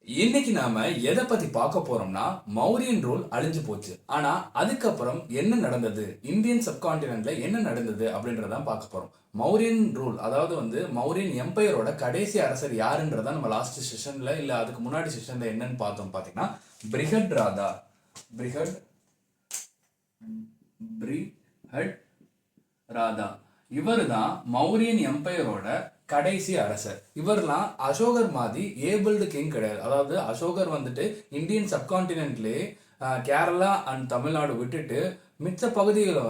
இன்னைக்கு நாம எதை பத்தி பார்க்க போறோம்னா மௌரியன் ரூல் அழிஞ்சு போச்சு. ஆனா அதுக்கப்புறம் என்ன நடந்தது, இந்தியன் சப்கான்டினென்ட்ல என்ன நடந்தது அப்படின்றதான் பார்க்க போறோம். மௌரியன் ரூல் அதாவது மௌரியன் எம்பையரோட கடைசி அரசர் யாருன்றதா நம்ம லாஸ்ட் செஷன்ல இல்ல அதுக்கு முன்னாடி செஷன்ல என்னன்னு பார்த்தோம் பாத்தீங்கன்னா பிரிஹட் ராதா. பிரிஹட் பிரிஹட் ராதா இவர் தான் மௌரியன் எம்பையரோட கடைசி அரசர். இவர்லாம் அசோகர் மாதிரி ஏபிள்டு கிங் கிடையாது. அதாவது அசோகர் இந்தியன் சப்கான்டினென்ட்லேயே கேரளா அண்ட் தமிழ்நாடு விட்டுட்டு மிச்ச பகுதிகளை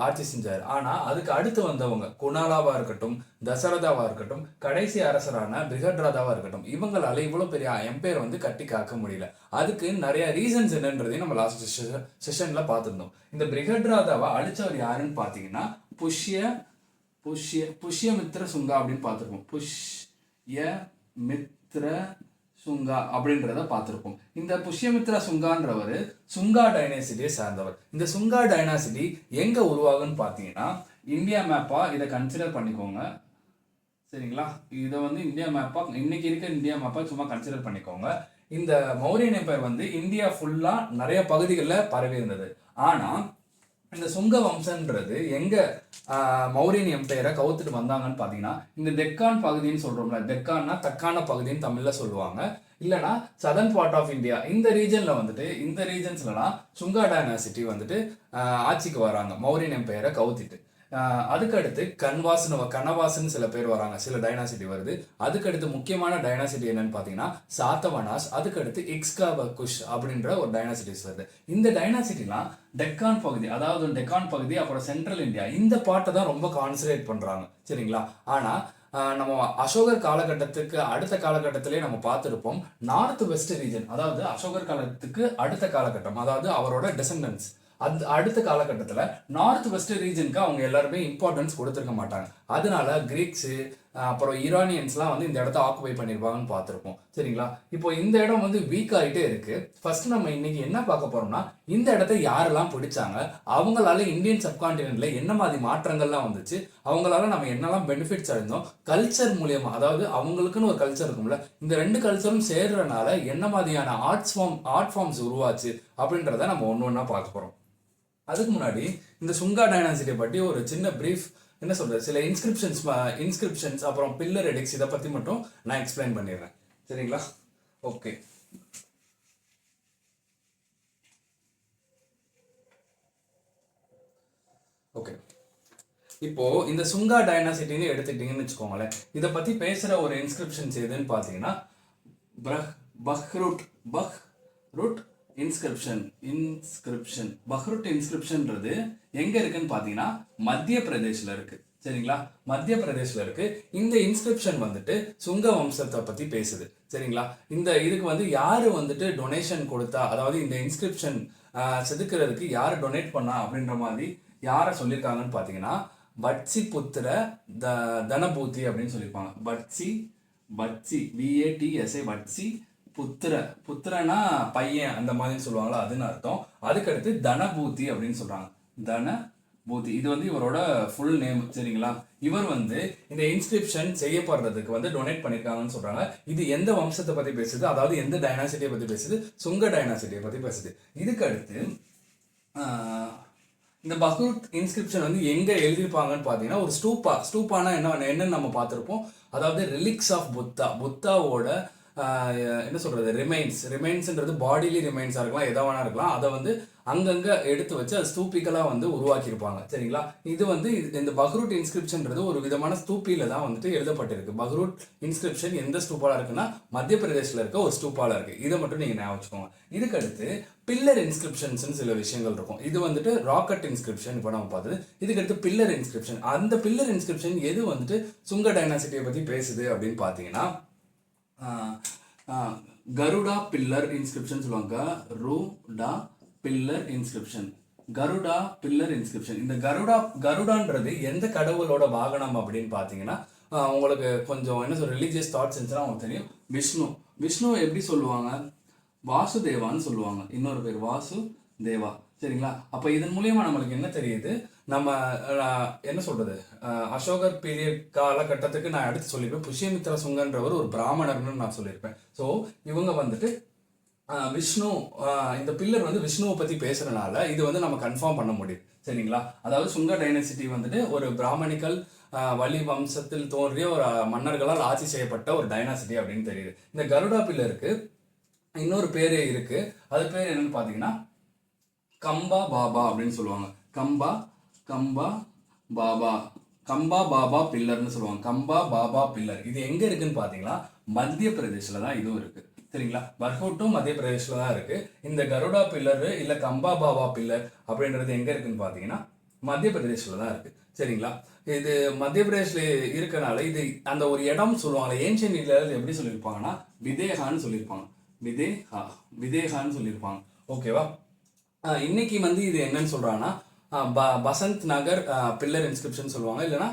ஆட்சி செஞ்சார். ஆனா அதுக்கு அடுத்து வந்தவங்க குணாலாவா இருக்கட்டும், தசரதாவா இருக்கட்டும், கடைசி அரசரான பிரிஹட்ராதாவா இருக்கட்டும், இவங்களால இவ்வளவு பெரிய எம்பையர் கட்டி காக்க முடியல. அதுக்கு நிறைய ரீசன்ஸ் என்னன்றதையும் நம்ம லாஸ்ட் செஷன்ல பார்த்துருந்தோம். இந்த பிரிஹட்ராதாவை அழிச்சவர் யாருன்னு பாத்தீங்கன்னா புஷ்யமித்ர சுங்கா அப்படின்னு பார்த்துருப்போம். புஷ்யமித்ர சுங்கா அப்படின்றத பார்த்துருப்போம். இந்த புஷ்யமித்ரா சுங்கான்றவர் சுங்கா டைனாசிட்டியை சார்ந்தவர். இந்த சுங்கா டைனாசிட்டி எங்க உருவாகுன்னு பார்த்தீங்கன்னா இந்தியா மேப்பா இதை கன்சிடர் பண்ணிக்கோங்க. சரிங்களா, இதை இந்தியா மேப்பா இன்னைக்கு இருக்க இந்தியா மேப்பா சும்மா கன்சிடர் பண்ணிக்கோங்க. இந்த மௌரியன் எம்பையர் இந்தியா ஃபுல்லா நிறைய பகுதிகளில் பரவி இருந்தது. ஆனா இந்த சுங்க வம்சன்றது எங்க மௌரியன் எம்பையரை கவுத்துட்டு வந்தாங்கன்னு பாத்தீங்கன்னா இந்த டெக்கான் பகுதின்னு சொல்றோம்ல, டெக்கான்னா தக்கான பகுதின்னு தமிழ்ல சொல்லுவாங்க, இல்லைன்னா சதர்ன் பார்ட் ஆஃப் இந்தியா. இந்த ரீஜன்ல இந்த ரீஜன்ஸ்லாம் சுங்கா டைனாசிட்டி ஆட்சிக்கு வராங்க மௌரியன் எம்பையரை கவுத்திட்டு. அதுக்கடுத்து கனவாஸ்னு சில பேர் வராங்க, சில டைனாசிட்டி வருது. அதுக்கடுத்து முக்கியமான டைனாசிட்டி என்னன்னு பார்த்தீங்கன்னா சாத்தவனாஸ். அதுக்கடுத்து இக்ஸ்காபகுஷ் அப்படின்ற ஒரு டைனாசிட்டிஸ் வருது. இந்த டைனாசிட்டிலாம் டெக்கான் பகுதி, அதாவது டெக்கான் பகுதி, அப்புறம் சென்ட்ரல் இந்தியா, இந்த பாட்டை தான் ரொம்ப கான்சன்ட்ரேட் பண்றாங்க. சரிங்களா, ஆனா நம்ம அசோகர் காலகட்டத்துக்கு அடுத்த காலகட்டத்திலே நம்ம பார்த்துருப்போம் நார்த் வெஸ்ட் ரீஜன், அதாவது அசோகர் காலத்துக்கு அடுத்த காலகட்டம், அதாவது அவரோட டெசண்டன்ஸ் அந்த அடுத்த காலகட்டத்தில் நார்த் வெஸ்ட் ரீஜனுக்கு அவங்க எல்லாருமே இம்பார்ட்டன்ஸ் கொடுத்துருக்க மாட்டாங்க. அதனால கிரீக்ஸு அப்புறம் ஈரானியன்ஸ்லாம் இந்த இடத்த ஆக்குபை பண்ணியிருப்பாங்கன்னு பார்த்துருப்போம். சரிங்களா, இப்போ இந்த இடம் வீக் ஆகிட்டே இருக்கு. ஃபர்ஸ்ட் நம்ம இன்னைக்கு என்ன பார்க்க போறோம்னா இந்த இடத்த யாரெல்லாம் பிடிச்சாங்க, அவங்களால இந்தியன் சப்கான்டினென்ட்ல என்ன மாதிரி மாற்றங்கள்லாம் வந்துச்சு, அவங்களால நம்ம என்னெல்லாம் பெனிஃபிட்ஸ் அடைந்தோம், கல்ச்சர் மூலியமா, அதாவது அவங்களுக்குன்னு ஒரு கல்ச்சர் இருக்கும்ல, இந்த ரெண்டு கல்ச்சரும் சேர்றதுனால என்ன மாதிரியான ஆர்ட் ஃபார்ம்ஸ் உருவாச்சு அப்படின்றத நம்ம ஒன்று ஒன்றா பார்க்க போறோம். அதுக்கு முன்னாடி இந்த சுங்கா டைனாசிட்டியை பற்றி ஒரு சின்ன பிரீஃப் என்ன சொல்றது, சில இன்ஸ்கிரிப்ஷன்ஸ் அப்புறம் பில்லர் எடிக்ஸ் இதை பற்றி மட்டும் நான் எக்ஸ்பிளைன் பண்ணிடுறேன். சரிங்களா, ஓகே. ஓகே, இப்போ இந்த சுங்கா டைனாசிட்டின்னு எடுத்துக்கிட்டீங்கன்னு வச்சுக்கோங்களேன். இதை பற்றி பேசுகிற ஒரு இன்ஸ்கிரிப்ஷன்ஸ் எதுன்னு பார்த்தீங்கன்னா பஹ்ருட் இன்ஸ்கிரிப்ஷன். பஹ்ருட் இன்ஸ்கிரிப்ஷன்றது எங்க இருக்குன்னு பாத்தீங்கன்னா மத்திய பிரதேஷ்ல இருக்கு. சரிங்களா, மத்திய பிரதேஷ்ல இருக்கு. இந்த இன்ஸ்கிரிப்ஷன் சுங்க வம்சத்தை பத்தி பேசுது. சரிங்களா, இந்த இதுக்கு யாரு டொனேஷன் கொடுத்தா, அதாவது இந்த இன்ஸ்கிரிப்ஷன் செதுக்கிறதுக்கு யாரு டொனேட் பண்ணா அப்படின்ற மாதிரி யாரை சொல்லியிருக்காங்கன்னு பாத்தீங்கன்னா பட்சி புத்திர தனபூதி அப்படின்னு சொல்லியிருப்பாங்க. பட்சி VATSI பட்சி புத்திரனா பையன் அந்த மாதிரி சொல்லுவாங்களா, அதுன்னு அர்த்தம். அதுக்கடுத்து தனபூதி அப்படின்னு சொல்றாங்க. தனபூதி இது இவரோட ஃபுல் நேம். சரிங்களா, இவர் இந்த இன்ஸ்கிரிப்ஷன் செய்யப்படுறதுக்கு டொனேட் பண்ணிருக்காங்கன்னு சொல்றாங்க. இது எந்த வம்சத்தை பத்தி பேசுது, அதாவது எந்த டைனாசிட்டியை பத்தி பேசுது, சுங்க டைனாசிட்டியை பத்தி பேசுது. இதுக்கு அடுத்து இந்த பஹ்ருட் இன்ஸ்கிரிப்ஷன் எங்க எழுதியிருப்பாங்கன்னு பாத்தீங்கன்னா ஒரு ஸ்டூப்பானா என்னன்னு நம்ம பார்த்திருப்போம். அதாவது ரிலிக்ஸ் ஆஃப் புத்தாவோட என்ன சொல்றது, ரிமைன்ஸ்ன்றது பாடிலி ரிமைன்ஸா இருக்கலாம், எதா வேணா இருக்கலாம். அதை அங்கங்க எடுத்து வச்சு அது ஸ்தூபிக்கலா உருவாக்கியிருப்பாங்க. சரிங்களா, இது இந்த பஹ்ருட் இன்ஸ்கிரிப்ஷன்றது ஒரு விதமான ஸ்தூப்பில தான் எழுதப்பட்டிருக்கு. பஹ்ருட் இன்ஸ்கிரிப்ஷன் எந்த ஸ்தூப்பால இருக்குன்னா மத்திய பிரதேஷ்ல இருக்க ஒரு ஸ்தூப்பால இருக்கு. இதை மட்டும் நீங்க ஞாபகம் வச்சுக்கோங்க. இதுக்கு அடுத்து பில்லர் இன்ஸ்கிரிப்ஷன்ஸ் சில விஷயங்கள் இருக்கும். இது ராக்கெட் இன்ஸ்கிரிப்ஷன் இப்போ நம்ம பார்த்தது. இதுக்கு அடுத்து பில்லர் இன்ஸ்கிரிப்ஷன். அந்த பில்லர் இன்ஸ்கிரிப்ஷன் எது சுங்க டைனாசிட்டியை பத்தி பேசுது அப்படின்னு பாத்தீங்கன்னா கருடா பில்லர் இன்ஸ்கிரிப்ஷன் சொல்லுவாங்க. Garuda pillar inscription. இந்த கருடான்றது எந்த கடவுளோட வாகனம் அப்படின்னு பாத்தீங்கன்னா உங்களுக்கு கொஞ்சம் என்ன சொல்ற ரிலீஜியஸ் தாட்ஸ் இருந்துச்சுன்னா உங்களுக்கு தெரியும். விஷ்ணு எப்படி சொல்லுவாங்க, வாசுதேவான்னு சொல்லுவாங்க. இன்னொரு பேர் வாசுதேவா. சரிங்களா? அப்போ இதன் மூலியமா நம்மளுக்கு என்ன தெரியுது, நம்ம என்ன சொல்றது, அசோகர் பீரியட் காலகட்டத்துக்கு நான் எடுத்து சொல்லியிருப்பேன். புஷ்யமித்ர சுங்கன்றவர் ஒரு பிராமணர்னு நான் சொல்லியிருப்பேன். ஸோ இவங்க வந்துட்டு விஷ்ணு, இந்த பில்லர் வந்து விஷ்ணுவை பற்றி பேசுறதுனால இது வந்து நம்ம கன்ஃபார்ம் பண்ண முடியுது. சரிங்களா? அதாவது சுங்க டைனசிட்டி வந்துட்டு ஒரு பிராமணிக்கல் வலி வம்சத்தில் தோன்றிய ஒரு மன்னர்களால் ஆட்சி செய்யப்பட்ட ஒரு டைனாசிட்டி அப்படின்னு தெரியுது. இந்த கருடா பில்லருக்கு இன்னொரு பேர் இருக்கு. அது பேர் என்னன்னு பார்த்தீங்கன்னா கம்பா பாபா அப்படின்னு சொல்லுவாங்க. கம்பா கம்பா பாபா கம்பா பாபா பில்லர்னு சொல்லுவாங்க. கம்பா பாபா பில்லர் இது எங்க இருக்குன்னு பார்த்தீங்கன்னா மத்திய பிரதேசில் தான் இதுவும் இருக்கு. சரிங்களா? பர்ஹூட்டும் மத்திய பிரதேசில் தான் இருக்கு. இந்த கருடா பில்லர் இல்லை கம்பா பாபா பில்லர் அப்படின்றது எங்க இருக்குன்னு பார்த்தீங்கன்னா மத்திய பிரதேசில் தான் இருக்கு. சரிங்களா? இது மத்திய பிரதேசில் இருக்கனால இது அந்த ஒரு இடம் சொல்லுவாங்க. ஏன்ஷியன் இந்தியாவில் எப்படி சொல்லியிருப்பாங்கன்னா விதேகான்னு சொல்லியிருப்பாங்க. விதேகான்னு சொல்லியிருப்பாங்க. ஓகேவா? இன்னைக்கு வந்து இது என்னன்னு சொல்றாங்கன்னா பசந்த் நகர் பில்லர் இன்ஸ்கிரிப்ஷன் சொல்லுவாங்க, இல்லைன்னா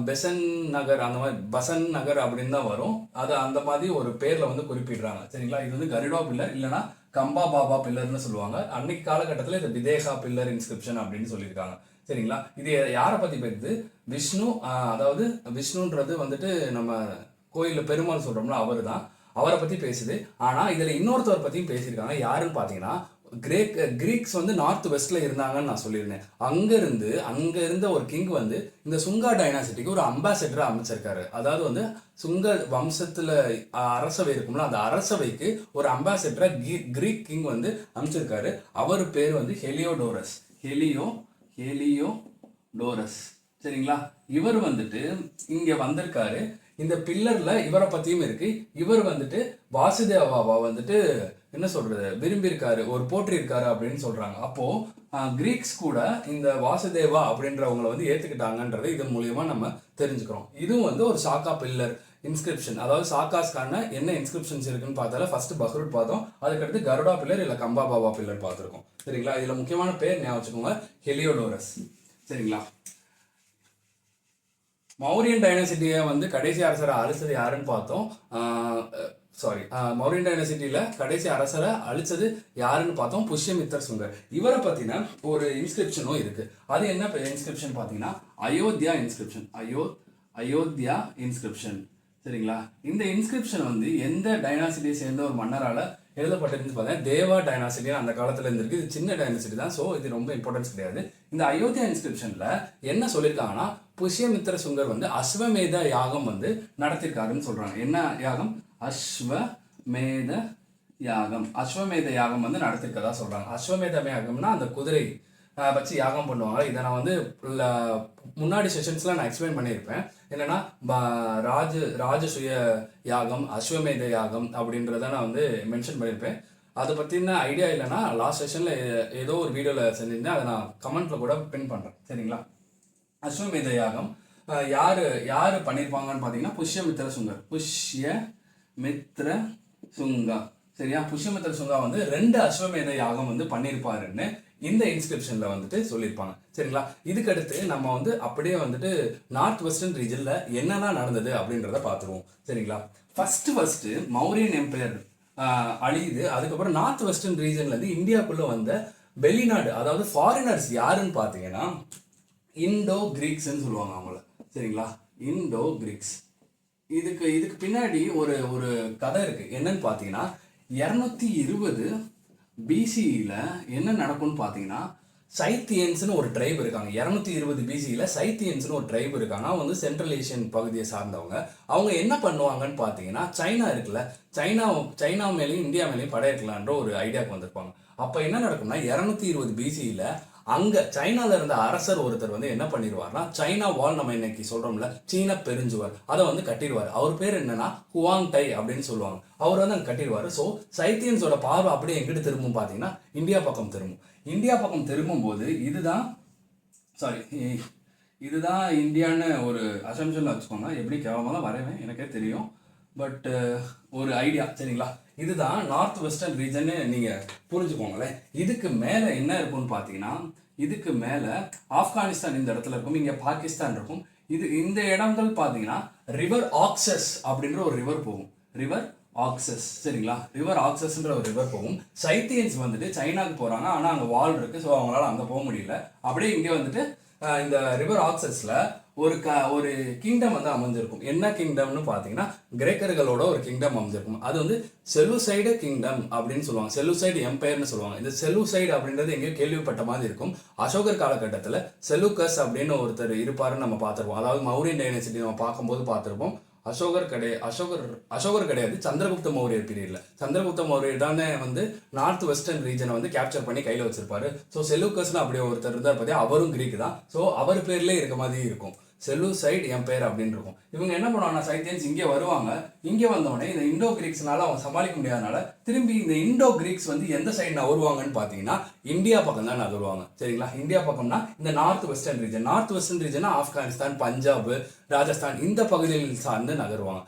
பெசன் நகர், அந்த மாதிரி பசன் நகர் அப்படின்னு தான் வரும். அது அந்த மாதிரி ஒரு பேர்ல வந்து குறிப்பிடுறாங்க. சரிங்களா? இது வந்து கருடா பில்லர் இல்லைன்னா கம்பா பாபா பில்லர்னு சொல்லுவாங்க. அன்னைக்கு காலகட்டத்தில் இது விதேகா பில்லர் இன்ஸ்கிரிப்ஷன் அப்படின்னு சொல்லியிருக்காங்க. சரிங்களா? இது யாரை பத்தி பேசுது? விஷ்ணு, அதாவது விஷ்ணுன்றது வந்துட்டு நம்ம கோயிலில் பெருமாள் சொல்றோம்ல, அவர் தான். அவரை பத்தி பேசுது. ஆனா இதுல இன்னொருத்தவர் பத்தியும் பேசியிருக்காங்க. யாருன்னு பாத்தீங்கன்னா கிரீக்ஸ் வந்து நார்த் வெஸ்ட்ல இருந்தாங்கன்னு நான் சொல்லியிருந்தேன். அங்க இருந்த ஒரு கிங் வந்து இந்த சுங்கா டைனாசிட்டிக்கு ஒரு அம்பாசடரா அமைச்சிருக்காரு. அதாவது வந்து சுங்க வம்சத்துல அரசவை இருக்கும்ல, அந்த அரசவைக்கு ஒரு அம்பாசடரா கிரீக் கிங் வந்து அமைச்சிருக்காரு. அவர் பேர் வந்து ஹெலியோடோரஸ். சரிங்களா? இவர் வந்துட்டு இங்க வந்திருக்காரு. இந்த பில்லர்ல இவரை பத்தியும் இருக்கு. இவர் வந்துட்டு வாசுதேவாவை வந்துட்டு என்ன சொல்றது விரும்பியிருக்காரு, ஒரு போற்றிருக்காரு அப்படின்னு சொல்றாங்க. அப்போ கிரீக்ஸ் கூட இந்த வாசுதேவா அப்படின்றவங்களை வந்து ஏத்துக்கிட்டாங்கன்றது இதன் மூலியமா நம்ம தெரிஞ்சுக்கிறோம். இதுவும் வந்து ஒரு சாக்கா பில்லர் இன்ஸ்கிரிப்ஷன். அதாவது சாக்காஸ்க்கான என்ன இன்ஸ்கிரிப்ஷன்ஸ் இருக்குன்னு பார்த்தால ஃபர்ஸ்ட் பஹ்ரூட் பார்த்தோம், அதுக்கடுத்து கருடா பில்லர் இல்ல கம்பா பாபா பில்லர் பார்த்துருக்கோம். சரிங்களா? இதுல முக்கியமான பேர் ஞாபகம் வச்சுக்கோங்க, ஹெலியோடோரஸ். சரிங்களா? மௌரியன் டைனசிட்டியை வந்து கடைசி அரசரை அழிச்சது யாருன்னு பார்த்தோம். மௌரியன் டைனசிட்டியில கடைசி அரசரை அழிச்சது யாருன்னு பார்த்தோம், புஷ்யமித்ர சுங்கர். இவரை பத்தின ஒரு இன்ஸ்கிரிப்ஷனும் இருக்கு. அது என்ன இன்ஸ்கிரிப்ஷன் பார்த்தீங்கன்னா அயோத்தியா இன்ஸ்கிரிப்ஷன். அயோத்தியா இன்ஸ்கிரிப்ஷன். சரிங்களா? இந்த இன்ஸ்கிரிப்ஷன் வந்து எந்த டைனாசிட்டியை சேர்ந்த ஒரு மன்னரால எழுதப்பட்டிருந்து பார்த்தீங்கன்னா தேவா டைனாசிட்டி அந்த காலத்துல இருந்திருக்கு. இது சின்ன டைனாசிட்டி தான், ஸோ இது ரொம்ப இம்பார்ட்டன்ஸ் கிடையாது. இந்த அயோத்தியா இன்ஸ்கிரிப்ஷன்ல என்ன சொல்லியிருக்காங்கன்னா புஷ்யமித்ர சுங்கர் வந்து அஸ்வமேத யாகம் வந்து நடத்திருக்காருன்னு சொல்றாங்க. என்ன யாகம்? அஸ்வமேத யாகம் வந்து நடத்திருக்கதா சொல்றாங்க. அஸ்வமேத யாகம்னா அந்த குதிரை வச்சு யாகம் பண்ணுவாங்க. இதை நான் வந்து முன்னாடி செஷன்ஸ்ல நான் எக்ஸ்பிளைன் பண்ணியிருப்பேன். என்னன்னா ராஜசுய யாகம், அஸ்வமேத யாகம் அப்படின்றத நான் வந்து மென்ஷன் பண்ணியிருப்பேன். அதை பத்தின ஐடியா இல்லைன்னா லாஸ்ட் செஷன்ல ஏதோ ஒரு வீடியோல செஞ்சிருந்தேன், அதை நான் கமெண்ட்ல கூட பின் பண்றேன். சரிங்களா? அஸ்வமேத யாகம் யாரு பண்ணியிருப்பாங்கன்னு பார்த்தீங்கன்னா புஷ்யமித்ர சுங்கா. சரியா? புஷ்யமித்ர சுங்கா வந்து 2 அஸ்வமேத யாகம் வந்து பண்ணியிருப்பாருன்னு இந்த இன்ஸ்கிரிப்ஷன்ல வந்துட்டு சொல்லியிருப்பாங்க. சரிங்களா? இதுக்கடுத்து நம்ம வந்து அப்படியே வந்துட்டு நார்த் வெஸ்டர்ன் ரீஜன்ல என்னெல்லாம் நடந்தது அப்படின்றத பார்த்துருவோம். சரிங்களா? ஃபர்ஸ்ட் மௌரியன் எம்பையர் அழியுது. அதுக்கப்புறம் நார்த் வெஸ்டர்ன் ரீஜன்ல இருந்து இந்தியாவுக்குள்ள வந்த வெளிநாடு, அதாவது ஃபாரினர்ஸ் யாருன்னு பார்த்தீங்கன்னா இண்டோ கிரீக்ஸ்ன்னு சொல்லுவாங்க அவங்கள. சரிங்களா? Indo Greeks. இதுக்கு பின்னாடி ஒரு கதை இருக்கு. என்னன்னு பார்த்தீங்கன்னா 220 பிசியில என்ன நடக்கும்னு பார்த்தீங்கன்னா சைத்தியன்ஸ்னு ஒரு ட்ரைப் இருக்காங்க. 220 பிசியில சைத்தியன்ஸ்னு ஒரு ட்ரைப் இருக்காங்க. அவங்க வந்து சென்ட்ரல் ஏஷியன் பகுதியை சார்ந்தவங்க. அவங்க என்ன பண்ணுவாங்கன்னு பார்த்தீங்கன்னா சைனா இருக்குல்ல, சைனா மேலேயும் இந்தியா மேலேயும் படையெடுக்கலான்ற ஒரு ஐடியாவுக்கு வந்திருப்பாங்க. அப்போ என்ன நடக்கும்னா 220 பிசியில அங்க சைனால இருந்த அரசர் ஒருத்தர் வந்து என்ன பண்ணிடுவார்னா சைனா வால், நம்ம இன்னைக்கு சொல்றோம்ல சீன பெருஞ்சுவர், அதை வந்து கட்டிடுவார். அவர் பேர் என்னன்னா ஹுவாங் டை அப்படின்னு சொல்லுவாங்க. அவர் வந்து அங்க கட்டிடுவாரு. ஸோ சைத்தியன்ஸோட பார்வை அப்படியே எங்கிட்டு திரும்பும் பார்த்தீங்கன்னா இந்தியா பக்கம் திரும்பும். இந்தியா பக்கம் திரும்பும் போது இதுதான் இந்தியான்னு ஒரு அசம்ஷன்ல வச்சுக்கோங்க. எப்படி கேவலமாக தான் வரைவேன் எனக்கே தெரியும், பட் ஒரு ஐடியா. சரிங்களா? இதுதான் நார்த் வெஸ்டர்ன் ரீஜன் நீங்க புரிஞ்சுக்கோங்களேன். இதுக்கு மேல என்ன இருக்கும்னு பாத்தீங்கன்னா இதுக்கு மேல ஆப்கானிஸ்தான் இந்த இடத்துல இருக்கும், இங்க பாகிஸ்தான் இருக்கும். இந்த இடங்கள் பாத்தீங்கன்னா ரிவர் ஆக்சஸ் அப்படின்ற ஒரு ரிவர் போகும். River access. சரிங்களா, ரிவர் ஆக்சஸ்ன்ற ஒரு ரிவர் போகும். சைத்தியன்ஸ் வந்துட்டு சைனாக்கு போகிறாங்க, ஆனால் அங்கே வால் இருக்குது, ஸோ அவங்களால அங்கே போக முடியல. அப்படியே இங்கே வந்துட்டு இந்த ரிவர் ஆக்சஸில் ஒரு கிங்டம் வந்து அமைஞ்சிருக்கும். என்ன கிங்டம்னு பார்த்தீங்கன்னா கிரேக்கர்களோட ஒரு கிங்டம் அமைஞ்சிருக்கும். அது வந்து செலுசைடு கிங்டம் அப்படின்னு சொல்லுவாங்க, செலுசைடு எம்பையர்னு சொல்லுவாங்க. இந்த செலுசைடு அப்படின்றது எங்கேயோ கேள்விப்பட்ட மாதிரி இருக்கும். அசோகர் காலகட்டத்தில் செலுக்கஸ் அப்படின்னு ஒருத்தர் இருப்பாருன்னு நம்ம பார்த்துருப்போம். அதாவது மௌரியன் டைனசிட்டி நம்ம பார்க்கும்போது பார்த்துருப்போம். அசோகர் கிடையாது, சந்திரகுப்த மௌரியர் பீரியட்ல. சந்திரகுப்த மௌரியர் தானே வந்து நார்த் வெஸ்டர்ன் ரீஜனை வந்து கேப்சர் பண்ணி கையில் வச்சிருப்பாரு. ஸோ செலூக்கஸ்னு அப்படியே ஒருத்தர் இருந்தார் பார்த்தியா, அவரும் கிரீக் தான். ஸோ அவர் பேர்லேயே இருக்க மாதிரி இருக்கும், செலூசைட் எம்பையர் அப்படின்னு இருக்கும். இவங்க என்ன பண்ணுவாங்க, சைத்தியன்ஸ் இங்கே வருவாங்க. இங்கே வந்தோடனே இந்த இண்டோ கிரீக்ஸ்னால அவங்க சமாளிக்க முடியாதனால திரும்பி இந்த இண்டோ கிரீக்ஸ் வந்து எந்த சைடு நகருவாங்கன்னு பார்த்தீங்கன்னா இந்தியா பக்கம் தான் நகருவாங்க. சரிங்களா, இந்தியா பக்கம்னா இந்த north western region, Afghanistan, Punjab, Rajasthan இந்த பகுதிகளில் சார்ந்து நகருவாங்க.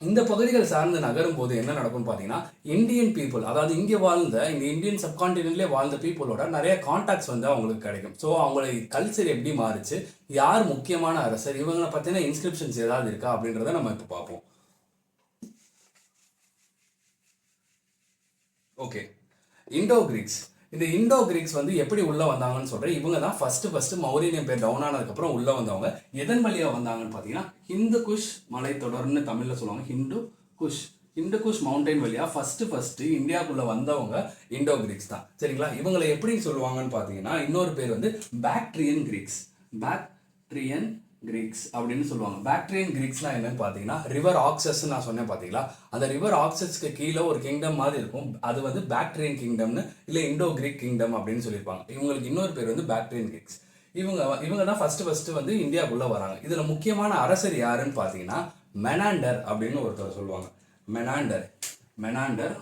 இந்த பகுதிகள் சார்ந்து நகரும் போது என்ன நடக்கும்னு பார்த்தீங்கன்னா இந்தியன் பீப்புள், அதாவது இங்கே வாழ்ந்த இந்த இந்தியன் சப்கான்டினென்ட்லேயே வாழ்ந்த பீப்புளோட நிறைய கான்டாக்ட்ஸ் வந்து அவங்களுக்கு கிடைக்கும். ஸோ அவங்களை கல்ச்சர் எப்படி மாறுச்சு, யார் முக்கியமான அரசர், இவங்களை பற்றின இன்ஸ்கிரிப்ஷன்ஸ் ஏதாவது இருக்கா அப்படின்றத நம்ம இப்போ பார்ப்போம். Okay, Indo Greeks. இந்த இண்டோ கிரீக்ஸ் வந்து எப்படி உள்ள வந்தாங்கன்னு சொல்றேன். இவங்க தான் ஃபர்ஸ்ட் மௌரியன் பேர் டவுன் ஆனதுக்கப்புறம் உள்ள வந்தவங்க. எதன் வழியாக வந்தாங்கன்னு பார்த்தீங்கன்னா ஹிந்து குஷ் மலைத்தொடர்னு தமிழில் சொல்லுவாங்க. ஹிந்து குஷ் மவுண்டைன் வழியா ஃபர்ஸ்ட் இந்தியாவுக்குள்ள வந்தவங்க இண்டோ கிரீக்ஸ் தான். சரிங்களா, இவங்களை எப்படி சொல்லுவாங்கன்னு பார்த்தீங்கன்னா இன்னொரு பேர் வந்து பாக்ட்ரியன் கிரீக்ஸ் அப்படின்னு சொல்லுவாங்க. பாக்ட்ரியன் கிரீக்ஸ்லாம் என்னன்னு பார்த்தீங்கன்னா ரிவர் ஆக்சஸ் நான் சொன்னேன் பார்த்தீங்களா, அந்த ரிவர் ஆக்சஸ்க்கு கீழே ஒரு கிங்டம் மாதிரி இருக்கும். அது வந்து பாக்ட்ரியன் கிங்டம்னு இல்லை இண்டோ கிரீக் கிங்டம் அப்படின்னு சொல்லியிருப்பாங்க. இவங்களுக்கு இன்னொரு பேர் வந்து பாக்ட்ரியன் கிரீக்ஸ். இவங்க தான் ஃபர்ஸ்ட் வந்து இந்தியாவுக்குள்ள வராங்க. இதுல முக்கியமான அரசர் யாருன்னு பார்த்தீங்கன்னா மெனாண்டர் அப்படின்னு ஒருத்தர் சொல்லுவாங்க. மெனாண்டர் MENANDER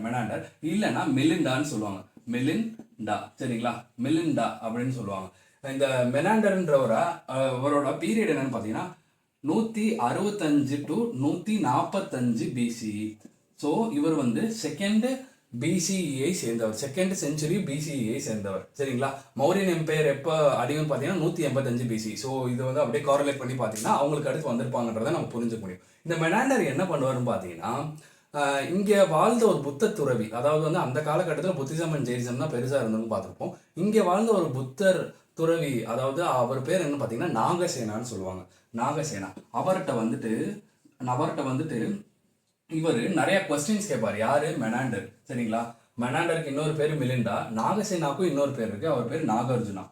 மெனாண்டர், இல்லைன்னா மெலிண்டான்னு சொல்லுவாங்க. சரிங்களா, மெலிண்டா அப்படின்னு சொல்லுவாங்க. இந்த மெனாண்டர்ன்றவரோட பீரியட் என்னன்னு பார்த்தீங்கன்னா 165 to 145 BCE. ஸோ இவர் வந்து செகண்ட் செஞ்சுரி BCE சேர்ந்தவர். சரிங்களா, மௌரியன் எம்பையர் எப்போ அடிக்கும்னு பார்த்தீங்கன்னா 185 BCE. ஸோ இது வந்து அப்படியே காரலேட் பண்ணி பார்த்தீங்கன்னா அவங்களுக்கு அடுத்து வந்திருப்பாங்கன்றதை நம்ம புரிஞ்சுக்க முடியும். இந்த மெனாண்டர் என்ன பண்ணுவாருன்னு பார்த்தீங்கன்னா இங்கே வாழ்ந்த ஒரு புத்த துறவி, அதாவது வந்து அந்த காலகட்டத்தில் புத்திசம் அண்ட் ஜெயினிசம் தான் பெருசாக இருந்ததுன்னு பார்த்துருப்போம். இங்கே வாழ்ந்த ஒரு புத்தர் துறவி, அதாவது அவர் பேர் என்ன பார்த்தீங்கன்னா நாகசேனான்னு சொல்லுவாங்க. நாகசேனா அவர்கிட்ட வந்துட்டு இவர் நிறைய கொஸ்டின்ஸ் கேட்பார். யாரு, மெனாண்டர். சரிங்களா, மெனாண்டருக்கு இன்னொரு பேர் மிலிண்டா, நாகசேனாக்கும் இன்னொரு பேர் இருக்கு, அவர் பேர் நாகார்ஜுனா.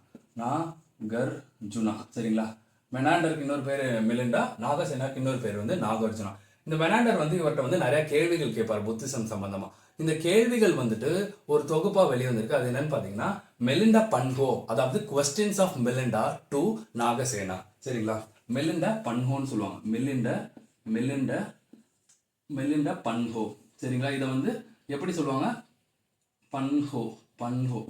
சரிங்களா, மெனாண்டருக்கு இன்னொரு பேர் மிலிண்டா, நாகசேனாக்கு இன்னொரு பேர் வந்து நாகார்ஜுனா. இந்த மெனாண்டர் வந்து இவர்கிட்ட வந்து நிறைய கேள்விகள் கேட்பார் புத்திசம் சம்பந்தமா. இந்த கேள்விகள் வந்துட்டு ஒரு தொகுப்பா வெளியே வந்திருக்கு. அது என்னன்னு பாத்தீங்கன்னா மெலிண்டா பன்ஹோ, அதாவது questions of Milinda to Nagasena. சரிங்களா, மெலிண்டா பன்ஹோன்னு சொல்லுவாங்க. மெலிண்டா பன்ஹோ. சரிங்களா, இதை வந்து எப்படி சொல்லுவாங்க, பன்ஹோ.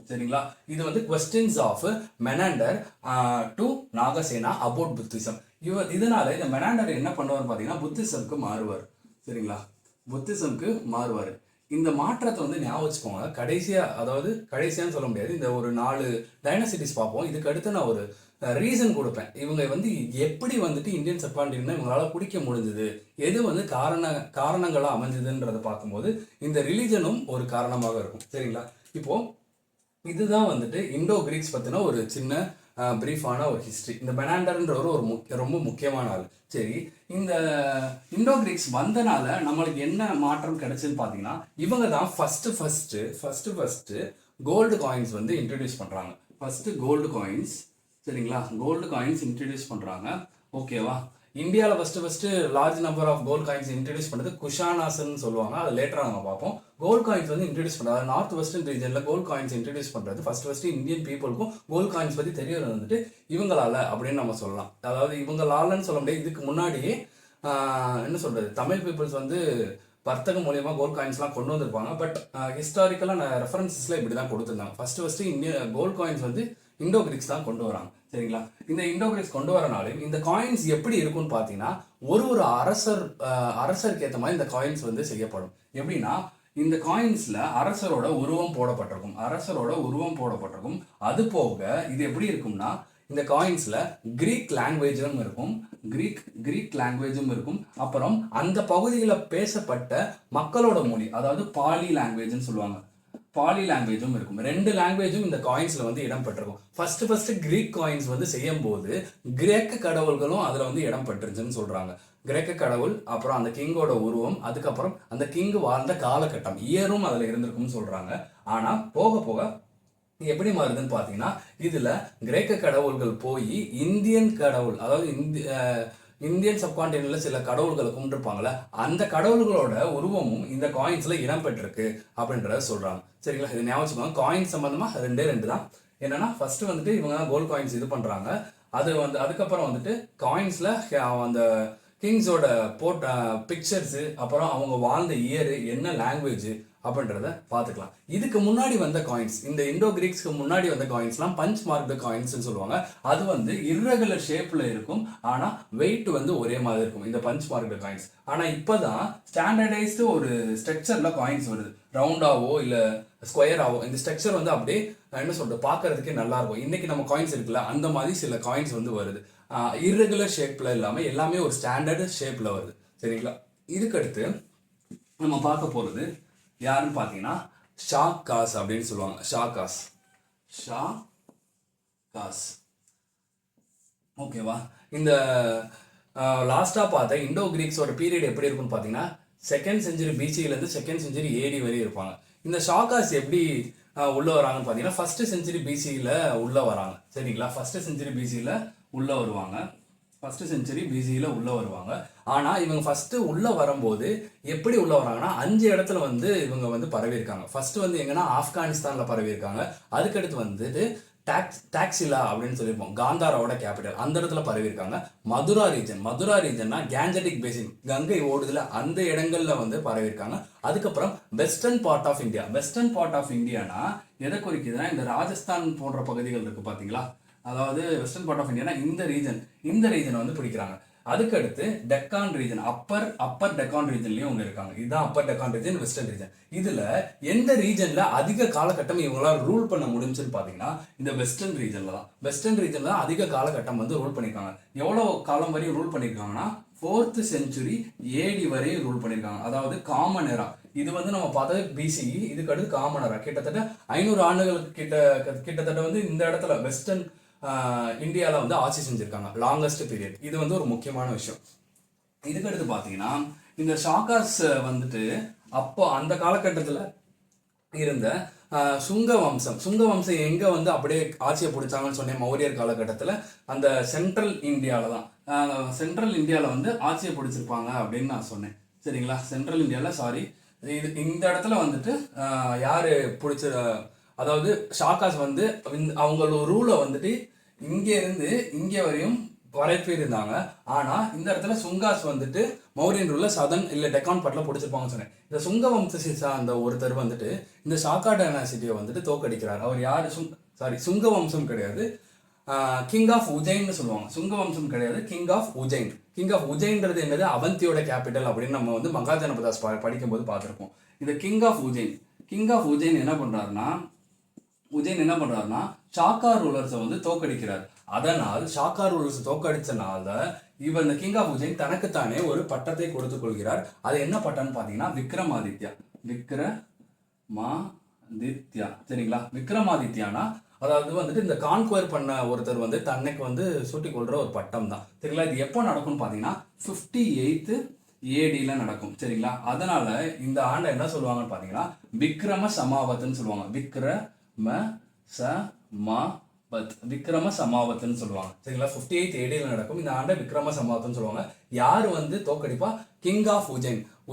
சரிங்களா, இது வந்து questions of Menander to Nagasena about Buddhism. இதனால இந்த மெனாண்டர் என்ன பண்ணுவார் பார்த்தீங்கன்னா புத்திசம்க்கு மாறுவார். சரிங்களா, புத்திசம்க்கு மாறுவார். இந்த மாற்றத்தை வந்து ஞாபகம் வச்சுக்கோங்க. கடைசியான்னு சொல்ல முடியாது, இந்த ஒரு 4 டைனசிட்டிஸ் பார்ப்போம். இதுக்கு அடுத்து நான் ஒரு ரீசன் கொடுப்பேன். இவங்க வந்து எப்படி வந்துட்டு இந்தியன் சப்கான்டினென்ட் இவங்களால பிடிக்க முடிஞ்சது, எது வந்து காரணங்களாக அமைஞ்சதுன்றதை பார்க்கும்போது இந்த ரிலீஜனும் ஒரு காரணமாக இருக்கும். சரிங்களா, இப்போ இதுதான் வந்துட்டு இண்டோ கிரீக்ஸ் பற்றின ஒரு சின்ன பிரீஃபான ஒரு ஹிஸ்ட்ரி. இந்த மெனாண்டர்ன்றவர் ஒரு ரொம்ப முக்கியமான ஆள். சரி, இந்த இண்டோ கிரீக்ஸ் வந்தனால நம்மளுக்கு என்ன மாற்றம் கிடைச்சுன்னு பார்த்தீங்கன்னா இவங்க தான் ஃபர்ஸ்ட் கோல்டு காயின்ஸ் வந்து இன்ட்ரடியூஸ் பண்ணுறாங்க. Gold coins. சரிங்களா, கோல்டு காயின்ஸ் இன்ட்ரடியூஸ் பண்ணுறாங்க. ஓகேவா, இந்தியாவில் first large number of gold coins introduce பண்ணுறது குஷானாஸ்ன்னு சொல்லுவாங்க. அது லேட்டராக நம்ம பார்ப்போம். கோல்டு காயின்ஸ் வந்து இன்ட்ரடியூஸ் பண்ணுறது நார்த் வெஸ்டர்ன் ரீஜனில் கோல்டு காயின்ஸ் இன்ட்ரடியூஸ் பண்ணுறது ஃபர்ஸ்ட் இந்தியன் பீப்புளுக்கும் கோல்டு காயின்ஸ் பற்றி தெரியறது வந்துட்டு இவங்களால அப்படின்னு நம்ம சொல்லலாம். அதாவது இவங்களாலன்னு சொல்ல முடியாது, இதுக்கு முன்னாடியே என்ன சொல்கிறது, தமிழ் பீப்புள்ஸ் வந்து வர்த்தகம் மூலியமாக கோல்டு காயின்ஸ்லாம் கொண்டு வந்திருப்பாங்க. பட் ஹிஸ்டாரிக்கலாக ரெஃபரன்சஸில் இப்படி தான் கொடுத்துருந்தாங்க. ஃபர்ஸ்ட் இந்திய கோல்டு காயின்ஸ் வந்து இண்டோ கிரீக்ஸ் தான் கொண்டு வராங்க. சரிங்களா, இந்த இண்டோ கிரீக்ஸ் கொண்டு வரனாலும் இந்த காயின்ஸ் எப்படி இருக்கும்னு பார்த்தீங்கன்னா ஒரு அரசருக்கு ஏற்ற மாதிரி இந்த காயின்ஸ் வந்து செய்யப்படும். எப்படின்னா இந்த காயின்ஸ்ல அரசரோட உருவம் போடப்பட்டிருக்கும். அது போக இது எப்படி இருக்கும்னா இந்த காயின்ஸ்ல கிரீக் லாங்குவேஜும் இருக்கும், கிரீக் லாங்குவேஜும் இருக்கும். அப்புறம் அந்த பகுதியில் பேசப்பட்ட மக்களோட மொழி, அதாவது பாலி லாங்குவேஜ்னு சொல்லுவாங்க, பாலி லாங்குவேஜும் இருக்கும். 2 லாங்குவேஜும் இந்த காயின்ஸ்ல வந்து இடம் பெற்றிருக்கும். ஃபர்ஸ்ட் கிரீக் காயின்ஸ் வந்து செய்யும் போது கிரேக்க கடவுள்களும் அதுல வந்து இடம் பெற்றுச்சுன்னு சொல்றாங்க. கிரேக்க கடவுள், அப்புறம் அந்த கிங்கோட உருவம், அதுக்கப்புறம் அந்த கிங் வாழ்ந்த காலகட்டம், இயரும் அதுல இருந்திருக்கும்னு சொல்றாங்க. ஆனா போக போக எப்படி மாறுதுன்னு பாத்தீங்கன்னா, இதுல கிரேக்க கடவுள்கள் போய் இந்தியன் கடவுள், அதாவது இந்தியன் சப்கான்டினென்ட்ல சில கடவுள்களை கும்பிட்டுருப்பாங்களே, அந்த கடவுள்களோட உருவமும் இந்த காயின்ஸ்ல இடம்பெற்றிருக்கு அப்படின்றத சொல்றாங்க. சரிங்களா, இது ஞாபகம். காயின்ஸ் சம்பந்தமா 2 தான். என்னன்னா ஃபர்ஸ்ட் வந்துட்டு இவங்க கோல்ட் காயின்ஸ் இது பண்றாங்க. அது வந்து அதுக்கப்புறம் வந்துட்டு காயின்ஸ்ல அந்த கிங்ஸோட போட்ட பிக்சர்ஸ், அப்புறம் அவங்க வாழ்ந்த இயர், என்ன லாங்குவேஜ் அப்படின்றத பார்த்துக்கலாம். இதுக்கு முன்னாடி வந்த காயின்ஸ், இந்த இண்டோ கிரீக்ஸ்க்கு முன்னாடி வந்த காயின்ஸ்லாம் பஞ்ச் மார்க்டு காயின்ஸ்னு சொல்லுவாங்க. அது வந்து இர்ரெகுலர் ஷேப்ல இருக்கும், ஆனா வெயிட் வந்து ஒரே மாதிரி இருக்கும், இந்த பஞ்ச் மார்க்டு காயின்ஸ். ஆனா இப்பதான் ஸ்டாண்டர்டைஸ்டு ஒரு ஸ்ட்ரக்சர்ல காயின்ஸ் வருது, ரவுண்டாவோ இல்ல ஸ்கொயராவோ. இந்த ஸ்ட்ரக்சர் வந்து அப்படியே என்ன சொல்றது, பார்க்கறதுக்கே நல்லா இருக்கும். இன்னைக்கு நம்ம காயின்ஸ் இருக்குல்ல, அந்த மாதிரி சில காயின்ஸ் வந்து வருது. இர்ரெகுலர் ஷேப்ல இல்லாம எல்லாமே ஒரு ஸ்டாண்டர்டு ஷேப்ல வருது. சரிங்களா, இதுக்கடுத்து நம்ம பார்க்க போறது யாருன்னு பார்த்தீங்கன்னா ஷாக்காஸ் அப்படின்னு சொல்லுவாங்க. ஷாக்காஸ் ஓகேவா. இந்த லாஸ்டா பார்த்த இண்டோ கிரீக்ஸோட பீரியட் எப்படி இருக்குன்னு பார்த்தீங்கன்னா 2nd செஞ்சுரி பிசியிலேருந்து 2nd செஞ்சுரி ஏடி வரையும் இருப்பாங்க. இந்த ஷாக்காஸ் எப்படி உள்ள வராங்கன்னு பார்த்தீங்கன்னா 1st செஞ்சுரி பிசியில் உள்ள வராங்க. சரிங்களா, 1st செஞ்சுரி பிசியில் உள்ள வருவாங்க. 1st செஞ்சுரி பிசியில் உள்ள வருவாங்க. ஆனால் இவங்க ஃபர்ஸ்ட் உள்ள வரும்போது எப்படி உள்ள வராங்கன்னா 5 இடத்துல வந்து இவங்க வந்து பரவி இருக்காங்க. ஃபர்ஸ்ட் வந்து எங்கன்னா ஆப்கானிஸ்தான்ல பரவி இருக்காங்க. அதுக்கடுத்து வந்துட்டு டாக்ஸிலா அப்படின்னு சொல்லியிருப்போம், காந்தாராவோட கேபிட்டல், அந்த இடத்துல பரவி இருக்காங்க. மதுரா ரீஜன்னா கேஞ்சடிக் பேசின், கங்கை ஓடுதுல, அந்த இடங்கள்ல வந்து பரவி இருக்காங்க. அதுக்கப்புறம் வெஸ்டர்ன் பார்ட் ஆஃப் இந்தியானா எதை குறிக்குதுன்னா இந்த ராஜஸ்தான் போன்ற பகுதிகள் இருக்கு பாத்தீங்களா, அதாவது வெஸ்டர்ன் பார்ட் ஆஃப் இந்தியானா இந்த ரீஜன் வந்து பிடிக்கிறாங்க. அதுக்கடுத்து டெக்கான் ரீஜன், அப்பர் டெக்கான் ரீஜன்லயும் அவங்க இருக்காங்க. இதுதான் upper Deccan region, western region. இதுல எந்த ரீஜன்ல அதிக காலகட்டம் இவங்களால ரூல் பண்ண முடிஞ்சுன்னு பாத்தீங்கன்னா இந்த வெஸ்டர்ன் ரீஜன்ல தான் அதிக காலகட்டம் வந்து ரூல் பண்ணிருக்காங்க. எவ்வளவு காலம் வரையும் ரூல் பண்ணிருக்காங்கன்னா 4th செஞ்சுரி ஏடி வரையும் ரூல் பண்ணிருக்காங்க. அதாவது காமன் எரா, இது வந்து நம்ம பார்த்தது பிசிஇ, இதுக்கு அடுத்து காமன் எரா. கிட்டத்தட்ட 500 ஆண்டுகளுக்கு கிட்டத்தட்ட வந்து இந்த இடத்துல வெஸ்டர்ன் இந்தியாவில் வந்து ஆட்சி செஞ்சிருக்காங்க, லாங்கஸ்ட் பீரியட். இது வந்து ஒரு முக்கியமான விஷயம். இதுக்கடுத்து பார்த்தீங்கன்னா இந்த ஷாக்காஸ் வந்துட்டு அப்போ அந்த காலகட்டத்தில் இருந்த சுங்க வம்சம் எங்க வந்து அப்படியே ஆட்சியை பிடிச்சாங்கன்னு சொன்னேன், மௌரியர் காலகட்டத்தில் அந்த சென்ட்ரல் இந்தியாவில் வந்து ஆட்சியை பிடிச்சிருப்பாங்க அப்படின்னு நான் சொன்னேன். சரிங்களா, சென்ட்ரல் இந்தியாவில் இந்த இடத்துல வந்துட்டு யாரு பிடிச்ச, அதாவது ஷாக்காஸ் வந்து அவங்களோட ரூலை வந்துட்டு இங்கே இருந்து இங்கே வரையும் பரப்பியிருந்தாங்க. ஆனா இந்த இடத்துல சுங்காஸ் வந்துட்டு மௌரியன் ரூல்ல சதன் இல்ல டெக்கான் பாட்டில் பிடிச்சிருப்பாங்கன்னு சொன்னேன். இந்த சுங்க வம்சத்தை சார்ந்த ஒருத்தர் வந்துட்டு இந்த ஷாக்கா டைனாசிட்டியை வந்துட்டு தோக்கடிக்கிறார். அவர் யாரு, சுங்க வம்சம் கிடையாது, கிங் ஆஃப் உஜைன்னு சொல்லுவாங்க. சுங்க வம்சம் கிடையாது, கிங் ஆஃப் உஜைன்றது என்னது, அவந்தியோட கேபிட்டல் அப்படின்னு நம்ம வந்து மகாஜனபதாஸ் படிக்கும்போது பார்த்துருப்போம். இந்த கிங் ஆஃப் உஜைன் என்ன பண்றாருன்னா ஷாக்கா ரூலர்ஸை வந்து தோக்கடிக்கிறார். அதனால் ஷாக்கா ரூலர்ஸ் தோக்கடிச்சனால இவர் இந்த கிங் ஆஃப் உஜைன் தனக்குத்தானே ஒரு பட்டத்தை கொடுத்துக் கொள்கிறார். அது என்ன பட்டம்னு பாத்தீங்கன்னா விக்ரமாதித்யா. சரிங்களா, விக்ரமாதித்யானா அதாவது வந்துட்டு இந்த கான்குவர் பண்ண ஒருத்தர் வந்து தன்னைக்கு வந்து சூட்டிக் கொள்ற ஒரு பட்டம் தான். சரிங்களா, இது எப்போ நடக்கும்னு பாத்தீங்கன்னா 58th ஏடில நடக்கும். சரிங்களா, அதனால இந்த ஆண்டை என்ன சொல்லுவாங்கன்னு பாத்தீங்கன்னா விக்ரம சமாவத்துன்னு சொல்லுவாங்க. விக்ரம சமாவத்துன்னு சொல்லுவாங்க. சரிங்களா, 58th ஏடியில் நடக்கும். இந்த ஆண்டை விக்ரம சமாவத்துன்னு சொல்லுவாங்க. யாரு வந்து தோக்கடிப்பா, கிங் ஆஃப்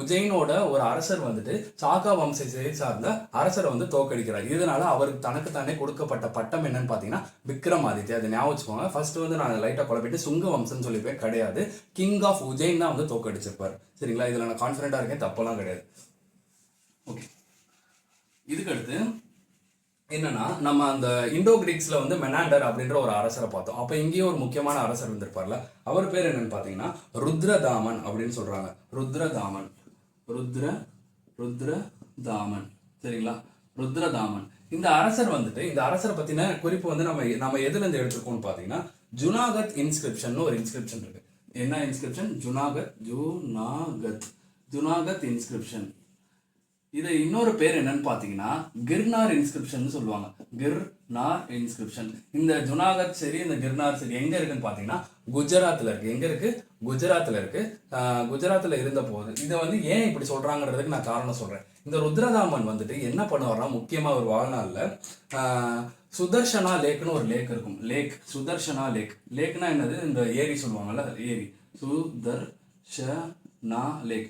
உஜைனோட ஒரு அரசர் வந்துட்டு சாக்கா வம்சத்தை சார்ந்த அரசரை வந்து தோக்கடிக்கிறார். இதனால அவருக்கு தனக்கு தானே கொடுக்கப்பட்ட பட்டம் என்னன்னு பாத்தீங்கன்னா விக்ரமாதித்யா. அதை ஞாபகம் வச்சுக்கோங்க. ஃபர்ஸ்ட் வந்து நான் லைட்டா குழப்பிட்டு சுங்க வம்சம்னு சொல்லிப்பேன், கிடையாது, கிங் ஆஃப் உஜைன் தான் வந்து தோக்கடிச்சிருப்பாரு. சரிங்களா, இதுல நான் கான்ஃபிடண்டா இருக்கேன், தப்பெல்லாம் கிடையாது. ஓகே, இதுக்கடுத்து என்னன்னா நம்ம அந்த இண்டோ கிரீக்ஸ்ல வந்து மெனாண்டர் அப்படின்ற ஒரு அரசரை பார்த்தோம். அப்ப இங்கேயும் ஒரு முக்கியமான அரசர் இருந்திருப்பார்ல, அவர் பேர் என்னன்னு பாத்தீங்கன்னா ருத்ரதாமன் அப்படின்னு சொல்றாங்க. ருத்ரதாமன். சரிங்களா, ருத்ரதாமன். இந்த அரசர் வந்துட்டு இந்த அரசரை பத்தின குறிப்பு வந்து நம்ம எதுல இருந்து எடுத்துருக்கோம்னு பாத்தீங்கன்னா ஜுனாகத் இன்ஸ்கிரிப்ஷன் ஒரு இன்ஸ்கிரிப்ஷன் இருக்கு. என்ன இன்ஸ்கிரிப்ஷன்? ஜுனாகத் இன்ஸ்கிரிப்ஷன். இது இன்னொரு பேர் என்னன்னு பாத்தீங்கன்னா கிர்னார் இன்ஸ்கிரிப்ஷன் சொல்லுவாங்க. கிர்னார் இன்ஸ்கிரிப்ஷன். இந்த ஜுனாகத் சரி இந்த கிர்னார் சரி எங்க இருக்குன்னு பாத்தீங்கன்னா குஜராத்ல இருக்கு. எங்க இருக்கு? குஜராத்ல இருக்கு. குஜராத்ல இருந்த போது இதை வந்து ஏன் இப்படி சொல்றாங்கிறதுக்கு நான் காரணம் சொல்றேன். இந்த ருத்ரதாமன் வந்துட்டு என்ன பண்ணுவார்னா முக்கியமா ஒரு வாழ்நாள்ல சுதர்ஷனா லேக்னு ஒரு லேக் இருக்கும். சுதர்ஷனா லேக்னா என்னது? இந்த ஏரி சொல்லுவாங்கல்ல, ஏரி.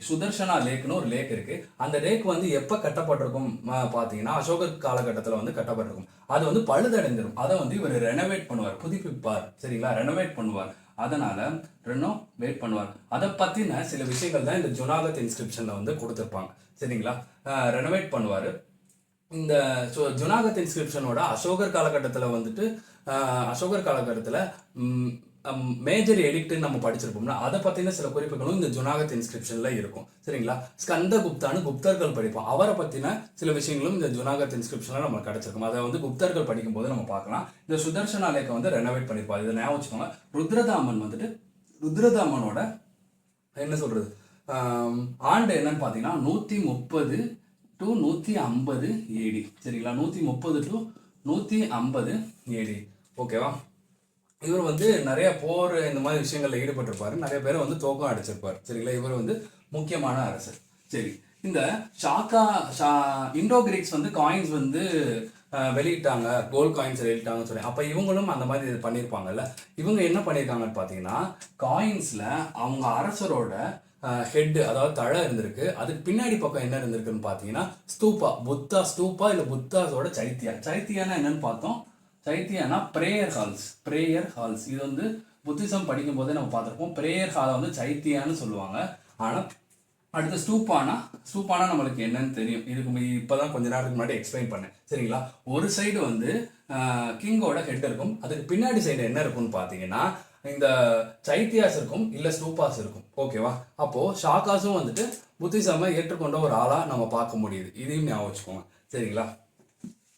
சுதர்ஷனா லேக்னு ஒரு லேக் இருக்கு. அந்த லேக் வந்து எப்ப கட்டப்பட்டிருக்கும் பாத்தீங்கன்னா அசோகர் காலகட்டத்துல வந்து கட்டப்பட்டிருக்கும். அது வந்து பழுதடைந்துடும். அதை வந்து இவர் ரெனோவேட் பண்ணுவார், புதுப்பிப்பார். சரிங்களா? ரெனோவேட் பண்ணுவார். அதனால ரெனோவேட் பண்ணுவார். அதை பத்தின சில விஷயங்கள் தான் இந்த ஜுனாகத் இன்ஸ்கிரிப்ஷன்ல வந்து கொடுத்திருப்பாங்க. சரிங்களா? ரெனோவேட் பண்ணுவாரு. இந்த ஜுனாகத் இன்ஸ்கிரிப்ஷனோட அசோகர் காலகட்டத்தில் வந்துட்டு மேஜர் எடிக்ட்னு நம்ம படிச்சிருப்போம்னா அதை பற்றின சில குறிப்புகளும் இந்த ஜுனாகத் இன்ஸ்கிரிப்ஷனில் இருக்கும். சரிங்களா? ஸ்கந்தகுப்தான்னு குப்தர்கள் படிப்போம். அவரை பற்றின சில விஷயங்களும் இந்த ஜுனாகத் இன்ஸ்கிரிப்ஷனில் நம்ம கிடைச்சிருக்கும். அதை வந்து குப்தர்கள் படிக்கும் போது நம்ம பார்க்கலாம். இந்த சுதர்ஷனா லேக்கை வந்து ரெனோவேட் பண்ணியிருப்பார். இதை ஞாபகம் வச்சுக்கோங்க. ருத்ரதாமனோட என்ன சொல்றது ஆண்டு என்னன்னு பார்த்தீங்கன்னா 130 to 150 ஏடி. சரிங்களா? 130 to 150 ஏடி. ஓகேவா? இவர் வந்து நிறைய போர் இந்த மாதிரி விஷயங்கள்ல ஈடுபட்டிருப்பாரு. நிறைய பேரை வந்து தோக்கம் அடிச்சிருப்பாரு. சரிங்களா? இவர் வந்து முக்கியமான அரசர். சரி, இந்த இண்டோ கிரீக்ஸ் வந்து காயின்ஸ் வந்து வெளியிட்டாங்க, கோல்ட் காயின்ஸ் வெளியிட்டாங்கன்னு சொல்லி. அப்போ இவங்களும் அந்த மாதிரி இது பண்ணியிருப்பாங்கல்ல. இவங்க என்ன பண்ணியிருக்காங்கன்னு பார்த்தீங்கன்னா காயின்ஸ்ல அவங்க அரசரோட ஹெட், அதாவது தழை இருந்திருக்கு. அதுக்கு பின்னாடி பக்கம் என்ன இருந்திருக்குன்னு பார்த்தீங்கன்னா புத்தா ஸ்தூபா இல்லை புத்தாஸோட சைத்தியானா என்னன்னு பார்த்தோம். சைத்தியானா பிரேயர் ஹால்ஸ். இது வந்து புத்திசம் படிக்கும் போதே நம்ம பார்த்துருப்போம். பிரேயர் ஹாலை வந்து சைத்தியான்னு சொல்லுவாங்க. ஆனால் அடுத்து ஸ்தூப்பானா நம்மளுக்கு என்னன்னு தெரியும். இதுக்கு இப்போதான் கொஞ்ச நேரத்துக்கு முன்னாடி எக்ஸ்பிளைன் பண்ணேன். சரிங்களா? ஒரு சைடு வந்து கிங்கோட ஹெட் இருக்கும். அதுக்கு பின்னாடி சைடு என்ன இருக்கும்னு பார்த்தீங்கன்னா இந்த சைத்தியாஸ் இருக்கும், இல்லை ஸ்தூபாஸ் இருக்கும். ஓகேவா? அப்போ ஷாக்காஸும் வந்துட்டு புத்திசமை ஏற்றுக்கொண்ட ஒரு ஆளா நம்ம பார்க்க முடியுது. இதையும் ஞாபகம் வச்சுக்கோங்க. சரிங்களா?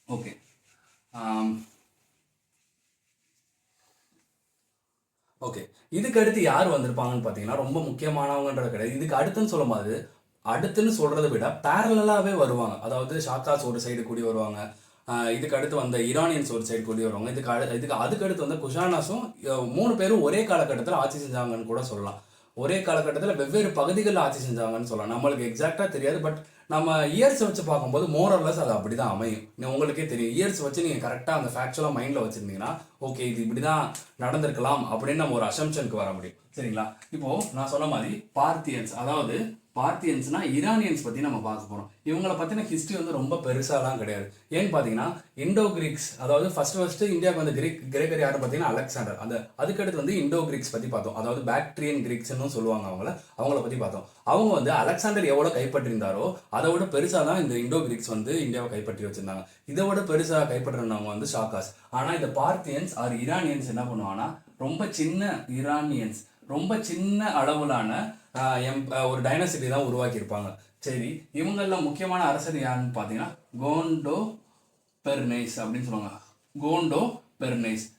ஓகே. ஓகே, இதுக்கு அடுத்து யார் வந்திருப்பாங்கன்னு பார்த்தீங்கன்னா ரொம்ப முக்கியமானவங்கன்றது கிடையாது. இதுக்கு அடுத்துன்னு சொல்றதை விட பேரலாவே வருவாங்க. அதாவது ஷாக்காஸ் ஒரு சைடு கூடி வருவாங்க. இதுக்கு அடுத்து வந்த ஈரானியன்ஸ் ஒரு சைடு கூடி வருவாங்க. அதுக்கு அடுத்து வந்த குஷானாஸும் 3 பேரும் ஒரே காலகட்டத்தில் ஆட்சி செஞ்சாங்கன்னு கூட சொல்லலாம். ஒரே காலகட்டத்தில் வெவ்வேறு பகுதிகளில் ஆட்சி செஞ்சாங்கன்னு சொல்லலாம். நம்மளுக்கு எக்ஸாக்டா தெரியாது. பட் நம்ம இயர்ஸ் வச்சு பார்க்கும்போது மோரல்லஸ் அது அப்படிதான் அமையும். உங்களுக்கே தெரியும். இயர்ஸ் வச்சு நீங்க கரெக்டா அந்த ஃபேக்சுவலா மைண்ட்ல வச்சிருந்தீங்கன்னா ஓகே இது இப்படிதான் நடந்திருக்கலாம் அப்படின்னு நம்ம ஒரு அசம்ஷனுக்கு வர முடியும். சரிங்களா? இப்போ நான் சொன்ன மாதிரி பார்த்தியன்ஸ்னா ஈரானியன்ஸ் பத்தி நம்ம பார்க்க போறோம். இவங்களை பத்தின ஹிஸ்டரி வந்து ரொம்ப பெருசாலாம் கிடையாது. ஏன்னு பாத்தீங்கன்னா இண்டோ கிரீக்ஸ், அதாவது ஃபர்ஸ்ட் இந்தியாவுக்கு வந்து கிரேக்கர் யாரும் பார்த்தீங்கன்னா அலெக்சாண்டர். அதுக்கடுத்து வந்து இண்டோ கிரீக்ஸ் பத்தி பார்த்தோம். அதாவது பாக்ட்ரியன் கிரீக்ஸ்னு சொல்லுவாங்க. அவங்கள பத்தி பார்த்தோம். அவங்க வந்து அலெக்சாண்டர் எவ்வளவு கைப்பற்றிருந்தாரோ அதை விட பெருசா தான் இந்த இண்டோ கிரீக்ஸ் வந்து இந்தியாவை கைப்பற்றி வச்சிருந்தாங்க. இதை விட பெருசா கைப்பற்றினவங்க வந்து ஷாக்காஸ். ஆனா இந்த பார்த்தியன்ஸ் ஆர் ஈரானியன்ஸ் என்ன பண்ணுவாங்கன்னா ரொம்ப சின்ன அளவிலான ஒரு டைனாசிட்டி தான் உருவாக்கி இருப்பாங்க. சரி, இவங்கள முக்கியமான அரசர் யாருன்னு பார்த்தீங்கன்னா கோண்டோ பெர்னேஸ் அப்படின்னு சொல்லுவாங்க.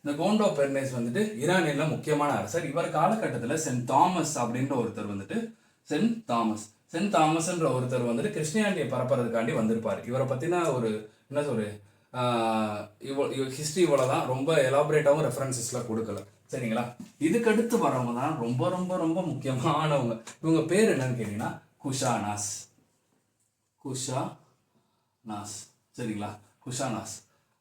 இந்த கோண்டோ பெர்னேஸ் வந்துட்டு ஈரானியன்ல முக்கியமான அரசர். இவர் காலகட்டத்தில் சென்ட் தாமஸ் அப்படின்ற ஒருத்தர் வந்துட்டு சென்ட் தாமஸ்ன்ற ஒருத்தர் வந்துட்டு கிறிஸ்டியானிட்டியை பரப்புறதுக்காண்டி வந்திருப்பார். இவரை பத்தின ஒரு என்ன சொல்ற ஹிஸ்டரி இவ்வளவுதான். ரொம்ப எலாபரேட்டாவும் ரெஃபரன்சஸ்லாம் கொடுக்கல. சரிங்களா? இதுக்கு அடுத்து வரவங்க தான் ரொம்ப ரொம்ப ரொம்ப முக்கியமானவங்க. இவங்க பேர் என்னன்னு கேட்டீங்கன்னா குஷானாஸ். சரிங்களா? குஷானாஸ்.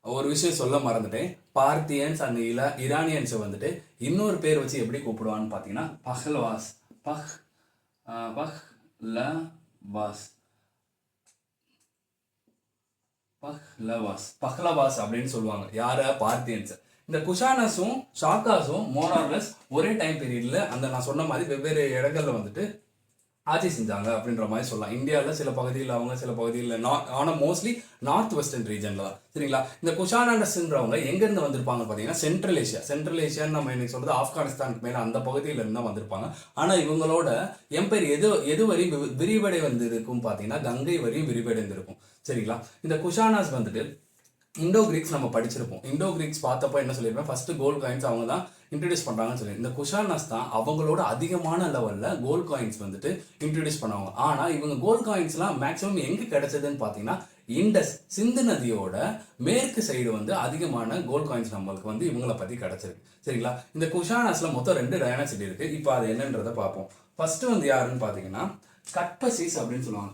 ஒரு விஷயம் சொல்ல மறந்துட்டேன். பார்த்தியன்ஸ் அந்த ஈரானியன்ஸை வந்துட்டு இன்னொரு பேர் வச்சு எப்படி கூப்பிடுவான்னு பார்த்தீங்கன்னா பஹ்லவாஸ் அப்படின்னு சொல்லுவாங்க. யார? பார்த்தியன்ஸ். இந்த குஷானஸும் ஷாக்காஸும் மோரார்லஸ் ஒரே டைம் பீரியட்ல அந்த நான் சொன்ன மாதிரி வெவ்வேறு இடங்கள்ல வந்துட்டு ஆட்சி செஞ்சாங்க அப்படின்ற மாதிரி சொல்லலாம். இந்தியாவில் சில பகுதியில் அவங்க, சில பகுதியில் ஆனால் மோஸ்ட்லி நார்த் வெஸ்டர்ன் ரீஜன்ல தான். சரிங்களா? இந்த குஷானஸுன்றவங்க எங்கேருந்து வந்திருப்பாங்க பார்த்தீங்கன்னா சென்ட்ரல் ஏஷியான்னு நம்ம இன்னைக்கு சொல்றது ஆப்கானிஸ்தானுக்கு மேலே அந்த பகுதியில இருந்து தான் வந்திருப்பாங்க. ஆனால் இவங்களோட எம்பையர் எது வரையும் விரிவடை வந்து இருக்கும் பார்த்தீங்கன்னா கங்கை வரையும் விரிவடைந்திருக்கும். சரிங்களா? இந்த குஷானாஸ் வந்துட்டு இண்டோ கிரீக்ஸ் நம்ம படிச்சிருப்போம். இண்டோ கிரீக்ஸ் பார்த்தப்போ என்ன சொல்லியிருப்பேன், ஃபர்ஸ்ட் கோல்ட் காயின்ஸ் அவங்க தான் இன்ட்ரடியூஸ் பண்ணுறாங்கன்னு சொல்லி. இந்த குஷானஸ் தான் அவங்களோட அதிகமான லெவலில் கோல்ட் காயின்ஸ் வந்துட்டு இன்ட்ரடியூஸ் பண்ணுவாங்க. ஆனால் இவங்க கோல்ட் காயின்ஸ்லாம் மேக்ஸிமம் எங்கே கிடைச்சதுன்னு பார்த்தீங்கன்னா இண்டஸ் சிந்து நதியோட மேற்கு சைடு வந்து அதிகமான கோல்ட் காயின்ஸ் நம்மளுக்கு வந்து இவங்களை பற்றி கிடைச்சிருக்கு. சரிங்களா, இந்த குஷானஸ்ல மொத்தம் 2 டைனாசிட்டி இருக்கு. இப்போ அது என்னன்றதை பார்ப்போம். ஃபர்ஸ்ட் வந்து யாருன்னு பார்த்தீங்கன்னா கட்பசிஸ் அப்படின்னு சொல்லுவாங்க.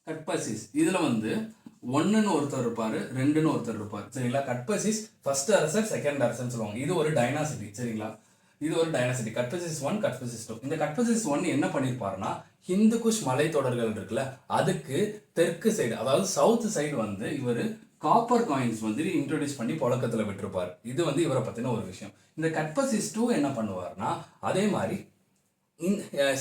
கட்பசிஸ் இதுல வந்து 1ன்னு ஒருத்தர் இருப்பாரு, 2ன்னு ஒருத்தர் இருப்பார். சரிங்களா, கட்பசிஸ் ஃபர்ஸ்ட் அரசர் செகண்ட் அரசர்னு சொல்லுவாங்க. இது ஒரு டைனாசிட்டி. சரிங்களா, இது ஒரு டைனாசிட்டி. கட்பசிஸ் 1, கட்பசிஸ் 2. இந்த கட்பசிஸ் 1 என்ன பண்ணியிருப்பாருன்னா ஹிந்து குஷ் மலைத்தொடர்கள் இருக்குல்ல அதுக்கு தெற்கு சைடு, அதாவது சவுத் சைடு வந்து இவர் காப்பர் காயின்ஸ் வந்து இன்ட்ரோடியூஸ் பண்ணி புழக்கத்தில் விட்டுருப்பார். இது வந்து இவரை பற்றின ஒரு விஷயம். இந்த கட்பசிஸ் 2 என்ன பண்ணுவார்னா அதே மாதிரி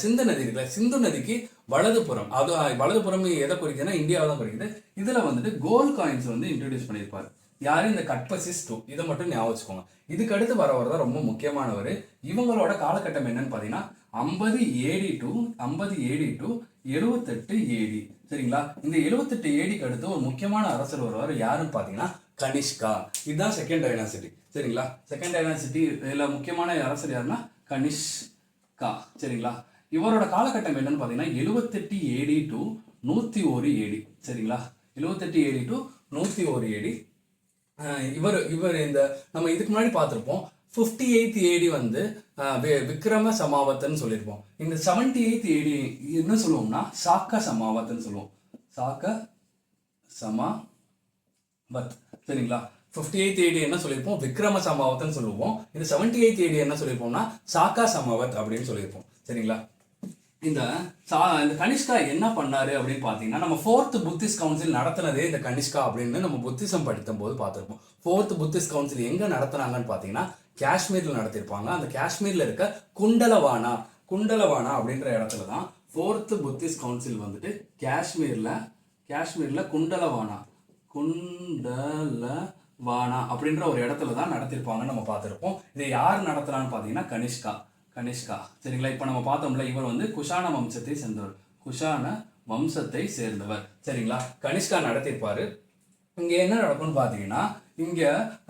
சிந்து நதி இருக்குல்ல, சிந்து நதிக்கு வலதுபுறம், அது வலதுபுறம் எதை குறிக்குதுன்னா இந்தியாவை தான் குறிக்குது. இதில் வந்துட்டு கோல்ட் காயின்ஸ் வந்து இன்ட்ரோடியூஸ் பண்ணியிருப்பார். யாரும் இந்த கட்பசிஸ் 2, இதை மட்டும் ஞாபகம் வச்சுக்கோங்க. இதுக்கு அடுத்து வரவர் தான் ரொம்ப முக்கியமானவர். இவங்களோட காலகட்டம் என்னன்னு பார்த்தீங்கன்னா 50 AD டு 78 AD. சரிங்களா, இந்த 78 ADக்கு அடுத்து ஒரு முக்கியமான அரசர் வருவார். யாருன்னு பார்த்தீங்கன்னா கனிஷ்கா. இதுதான் செகண்ட் டைனாசிட்டி. சரிங்களா, செகண்ட் டைனாசிட்டி இதில் முக்கியமான அரசர் யாருன்னா கனிஷ்கா. சரிங்களா, இவரோட காலகட்டம் என்னன்னு பார்த்தீங்கன்னா 78 AD டு 101 AD. சரிங்களா, 78 AD டு 101 AD. இவர் இந்த நம்ம இதுக்கு முன்னாடி பார்த்துருப்போம் 58th AD வந்து விக்ரம சமாவத்துன்னு சொல்லியிருப்போம். இந்த 78th AD என்ன சொல்லுவோம்னா சாக்க சமாவத்துன்னு சொல்லுவோம். சாக்க சமாவத். சரிங்களா, 58th AD என்ன சொல்லியிருப்போம் விக்ரம சமாவத்துன்னு சொல்லுவோம். இந்த 78th AD என்ன சொல்லியிருப்போம்னா சாக்கா சமாவத் அப்படின்னு சொல்லியிருப்போம். சரிங்களா, இந்த கனிஷ்கா என்ன பண்ணாரு அப்படின்னு பார்த்தீங்கன்னா நம்ம 4th புத்திஸ்ட் கவுன்சில் நடத்தினதே இந்த கனிஷ்கா அப்படின்னு நம்ம புத்திசம் படித்தும் போது பார்த்துருப்போம். 4th புத்திஸ்ட் கவுன்சில் எங்க நடத்துனாங்கன்னு பார்த்தீங்கன்னா காஷ்மீர்ல நடத்திருப்பாங்க. அந்த காஷ்மீர்ல இருக்க குண்டலவானா அப்படின்ற இடத்துல தான் 4th புத்திஸ்ட் கவுன்சில் வந்துட்டு காஷ்மீர்ல குண்டலவானா அப்படின்ற ஒரு இடத்துல தான் நடத்திருப்பாங்கன்னு நம்ம பார்த்துருப்போம். இதை யார் நடத்துறான்னு பார்த்தீங்கன்னா கனிஷ்கா. சரிங்களா, இப்போ நம்ம பார்த்தோம்ல இவர் வந்து குஷான வம்சத்தை சேர்ந்தவர். சரிங்களா, கனிஷ்கா நடத்திருப்பாரு. இங்க என்ன நடக்கும்னு பார்த்தீங்கன்னா இங்க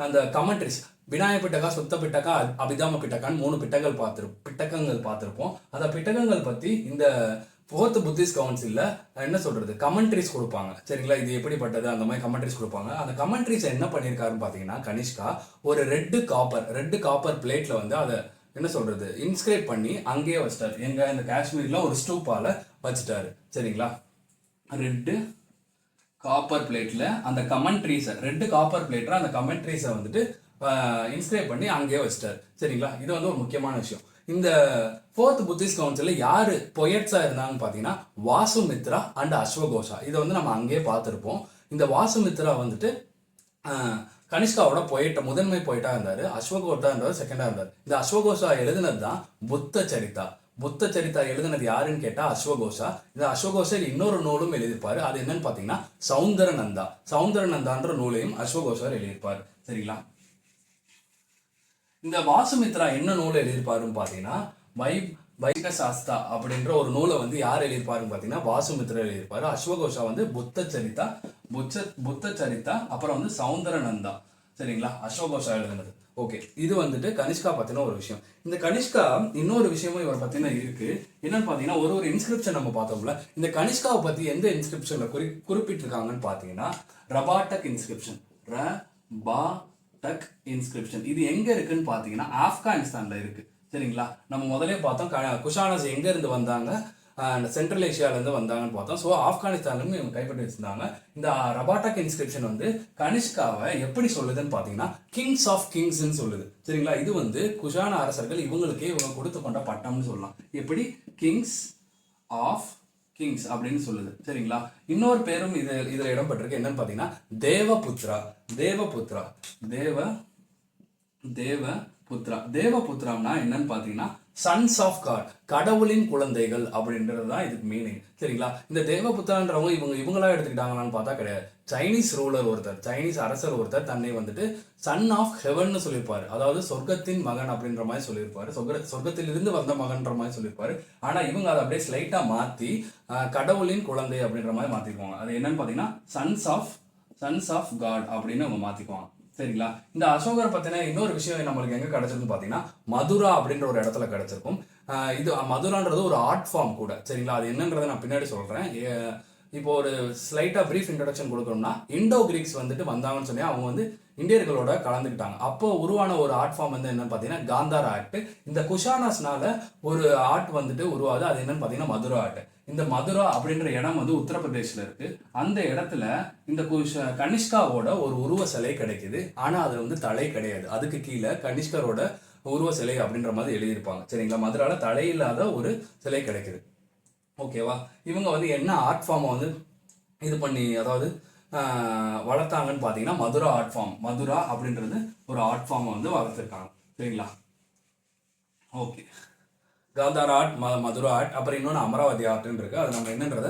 அந்த கமெண்ட்ரிஸ் விநாயக பிட்டகா, சுத்த பிட்டகா, அபிதாம பிட்டகான்னு 3 பிட்டகங்கள் பார்த்திருப்போம். அந்த பிட்டகங்கள் பத்தி இந்த 4th புத்திஸ்ட் கவுன்சில்ல என்ன சொல்றது கமெண்ட்ரிஸ் கொடுப்பாங்க. சரிங்களா, இது எப்படிப்பட்டது அந்த மாதிரி கமெண்ட்ரிஸ் கொடுப்பாங்க. அந்த கமெண்ட்ரிஸ் என்ன பண்ணியிருக்காருன்னு பார்த்தீங்கன்னா கனிஷ்கா ஒரு ரெட் காப்பர் பிளேட்ல வந்து அதை என்ன சொல்றது இன்ஸ்கிரைப் பண்ணி அங்கேயே வச்சிட்டாரு. எங்க இந்த காஷ்மீர்ல ஒரு ஸ்டூப்பால வச்சுட்டாரு. சரிங்களா, ரெட் காப்பர் பிளேட்ல அந்த கமெண்ட்ரிஸை அந்த கமெண்ட்ரிஸை வந்துட்டு இன்ஸ்கிரைப் பண்ணி அங்கேயே வச்சிட்டாரு. சரிங்களா, இது வந்து ஒரு முக்கியமான விஷயம். இந்த 4th புத்திஸ்ட் கவுன்சில்ல யாரு பொயட்ஸா இருந்தாங்கன்னு பார்த்தீங்கன்னா வாசுமித்ரா அண்ட் அஸ்வகோஷா. இதை வந்து நம்ம அங்கேயே பார்த்துருப்போம். இந்த வாசுமித்ரா வந்துட்டு கனிஷ்காவோட முதன்மை பொயிட்டா இருந்தாரு. அஸ்வகோஷான்றவர் செகண்டா இருந்தார். இந்த அஸ்வகோஷா எழுதுனது தான் புத்த சரிதா எழுதுனது யாருன்னு கேட்டா அஸ்வகோஷா. இந்த அஸ்வகோஷா இன்னொரு நூலும் எழுதியிருப்பாரு. அது என்னன்னு பாத்தீங்கன்னா சௌந்தரநந்தான்ற நூலையும் அஸ்வகோஷா எழுதியிருப்பாரு. சரிங்களா, இந்த வாசுமித்ரா என்ன நூல் எழுதியிருப்பாருன்னு பாத்தீங்கன்னா வைக சாஸ்தா அப்படின்ற ஒரு நூலை வந்து யார் எழுதியிருப்பாருன்னு பாத்தீங்கன்னா வாசுமித்ரா எழுதியிருப்பாரு. அஸ்வகோஷா வந்து புத்த சரிதா அப்புறம் வந்து சௌந்தரநந்தா. சரிங்களா, அஸ்வகோஷா எழுதுனது. ஓகே, இது வந்துட்டு கனிஷ்கா பத்தின ஒரு விஷயம். இந்த கனிஷ்கா இன்னொரு விஷயமும் இவரை பத்தின இருக்கு. என்னன்னு பாத்தீங்கன்னா ஒரு இன்ஸ்கிரிப்ஷன் நம்ம பார்த்தோம்ல, இந்த கனிஷ்காவை பத்தி எந்த இன்ஸ்கிரிப்ஷன்ல குறிப்பிட்டிருக்காங்கன்னு பாத்தீங்கன்னா ரபாட்டக் இன்ஸ்கிரிப்ஷன். இது எங்க இருக்குன்னு பாத்தீங்கன்னா ஆப்கானிஸ்தான்ல இருக்கு. சரிங்களா, நம்ம முதலே பார்த்தோம் குஷானஸ் எங்க இருந்து வந்தாங்க, சென்ட்ரல் ஏஷியால இருந்து வந்தாங்கன்னு பார்த்தோம். ஸோ ஆப்கானிஸ்தான்லயும் இவங்க கைப்பற்றி வச்சிருந்தாங்க. இந்த ரபாட்டக் இன்ஸ்கிரிப்ஷன் வந்து கனிஷ்காவை எப்படி சொல்லுதுன்னு பார்த்தீங்கன்னா கிங்ஸ் ஆஃப் கிங்ஸ்ன்னு சொல்லுது. சரிங்களா, இது வந்து குஷான அரசர்கள் இவங்களுக்கே இவங்க கொடுத்து கொண்ட பட்டம்னு சொல்லலாம். எப்படி கிங்ஸ் ஆஃப் கிங்ஸ் அப்படின்னு சொல்லுது. சரிங்களா, இன்னொரு பேரும் இதுல இடம்பெற்றிருக்கு. என்னன்னு பார்த்தீங்கன்னா தேவபுத்ராம்னா என்னன்னு பார்த்தீங்கன்னா சன்ஸ் ஆஃப் காட், கடவுளின் குழந்தைகள் அப்படின்றது தான் இதுக்கு மீனிங். சரிங்களா? இந்த தேவபுத்திரன்றவங்க இவங்களா எடுத்துக்கிட்டாங்களான்னு பார்த்தா கிடையாது. சைனீஸ் ரூலர் ஒருத்தர், சைனீஸ் அரசர் ஒருத்தர் தன்னை வந்துட்டு சன் ஆஃப் ஹெவன் சொல்லியிருப்பாரு. அதாவது சொர்க்கத்தின் மகன் அப்படின்ற மாதிரி சொல்லியிருப்பாரு. சொர்க்கத்திலிருந்து வந்த மகன்ற மாதிரி சொல்லியிருப்பாரு. ஆனா இவங்க அதை அப்படியே ஸ்லைட்டா மாத்தி கடவுளின் குழந்தை அப்படின்ற மாதிரி மாத்திக்குவாங்க. அது என்னன்னு பாத்தீங்கன்னா சன்ஸ் ஆஃப் காட் அப்படின்னு அவங்க மாத்திக்குவாங்க. சரிங்களா? இந்த அசோகரை பத்தின இன்னொரு விஷயம் நம்மளுக்கு எங்க கிடைச்சிருக்குன்னு பாத்தீங்கன்னா மதுரா அப்படின்ற ஒரு இடத்துல கிடைச்சிருக்கும். இது மதுரான்றது ஒரு ஆர்ட் ஃபார்ம் கூட. சரிங்களா? அது என்னன்றதை நான் பின்னாடி சொல்றேன். இப்போ ஒரு ஸ்லைட்டா பிரீஃப் இன்ட்ரடக்ஷன் கொடுக்கணும்னா, இண்டோ கிரீக்ஸ் வந்துட்டு வந்தாங்கன்னு சொல்லி அவங்க வந்து இந்தியர்களோட கலந்துக்கிட்டாங்க. அப்போ உருவான ஒரு ஆர்ட் ஃபார்ம் வந்து என்னன்னு பாத்தீங்கன்னா காந்தார ஆர்ட். இந்த குஷானாஸ்னால ஒரு ஆர்ட் வந்துட்டு உருவாது. அது என்னன்னு பாத்தீங்கன்னா மதுரா ஆர்ட். இந்த மதுரா அப்படின்ற இடம் வந்து உத்தரப்பிரதேசில் இருக்கு. அந்த இடத்துல இந்த கனிஷ்காவோட ஒரு உருவ சிலை கிடைக்குது. ஆனா அது வந்து தலை கிடையாது. அதுக்கு கீழே கனிஷ்கரோட உருவ சிலை அப்படின்ற மாதிரி எழுதியிருப்பாங்க. சரிங்களா? மதுரால தலை இல்லாத ஒரு சிலை கிடைக்குது. ஓகேவா? இவங்க வந்து என்ன ஆர்ட் ஃபார்மை வந்து இது பண்ணி அதாவது வளர்த்தாங்கன்னு பார்த்தீங்கன்னா மதுரா ஆர்ட் ஃபார்ம். மதுரா அப்படின்றது ஒரு ஆர்ட் ஃபார்மை வந்து வளர்த்துருக்காங்க. சரிங்களா? Okay. Gandhara art, Mathura art, அப்புறம் இன்னொன்று அமராவதி ஆர்ட்னு இருக்கு. அது நம்ம என்னன்றத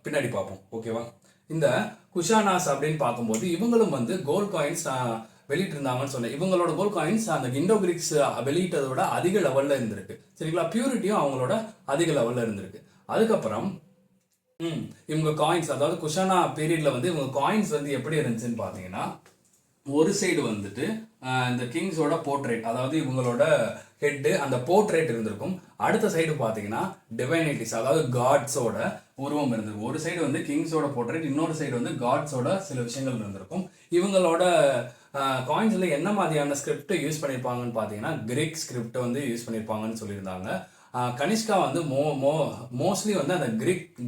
பின்னாடி பார்ப்போம். ஓகேவா? இந்த குஷானாஸ் அப்படின்னு பார்க்கும்போது இவங்களும் வந்து கோல்ட் காயின்ஸ் வெளியிட்டு இருந்தாங்கன்னு சொன்னேன். இவங்களோட கோல்ட் காயின்ஸ் அந்த இண்டோ கிரீக்ஸ் வெளியிட்டதை விட அதிக லெவல்ல இருந்திருக்கு. சரிங்களா? பியூரிட்டியும் அவங்களோட அதிக லெவல்ல இருந்திருக்கு. அதுக்கப்புறம் இவங்க காயின்ஸ், அதாவது குஷானா பீரியட்ல வந்து இவங்க காயின்ஸ் வந்து எப்படி இருந்துச்சுன்னு பார்த்தீங்கன்னா, ஒரு சைடு வந்துட்டு இந்த கிங்ஸோட போர்ட்ரேட், அதாவது இவங்களோட ஹெட்டு அந்த போர்ட்ரேட் இருந்திருக்கும். அடுத்த சைடு பார்த்தீங்கன்னா டிவைனிட்டிஸ், அதாவது காட்ஸோட உருவம் இருந்திருக்கும். ஒரு சைடு வந்து கிங்ஸோட போர்ட்ரேட், இன்னொரு சைடு வந்து காட்ஸோட சில விஷயங்கள் இருந்திருக்கும். இவங்களோட காயின்ஸ்ல என்ன மாதிரியான ஸ்கிரிப்ட் யூஸ் பண்ணியிருப்பாங்கன்னு பார்த்தீங்கன்னா கிரீக் ஸ்கிரிப்ட் வந்து யூஸ் பண்ணியிருப்பாங்கன்னு சொல்லியிருந்தாங்க. கனிஷ்கா வந்து மோஸ்ட்லி வந்து அந்த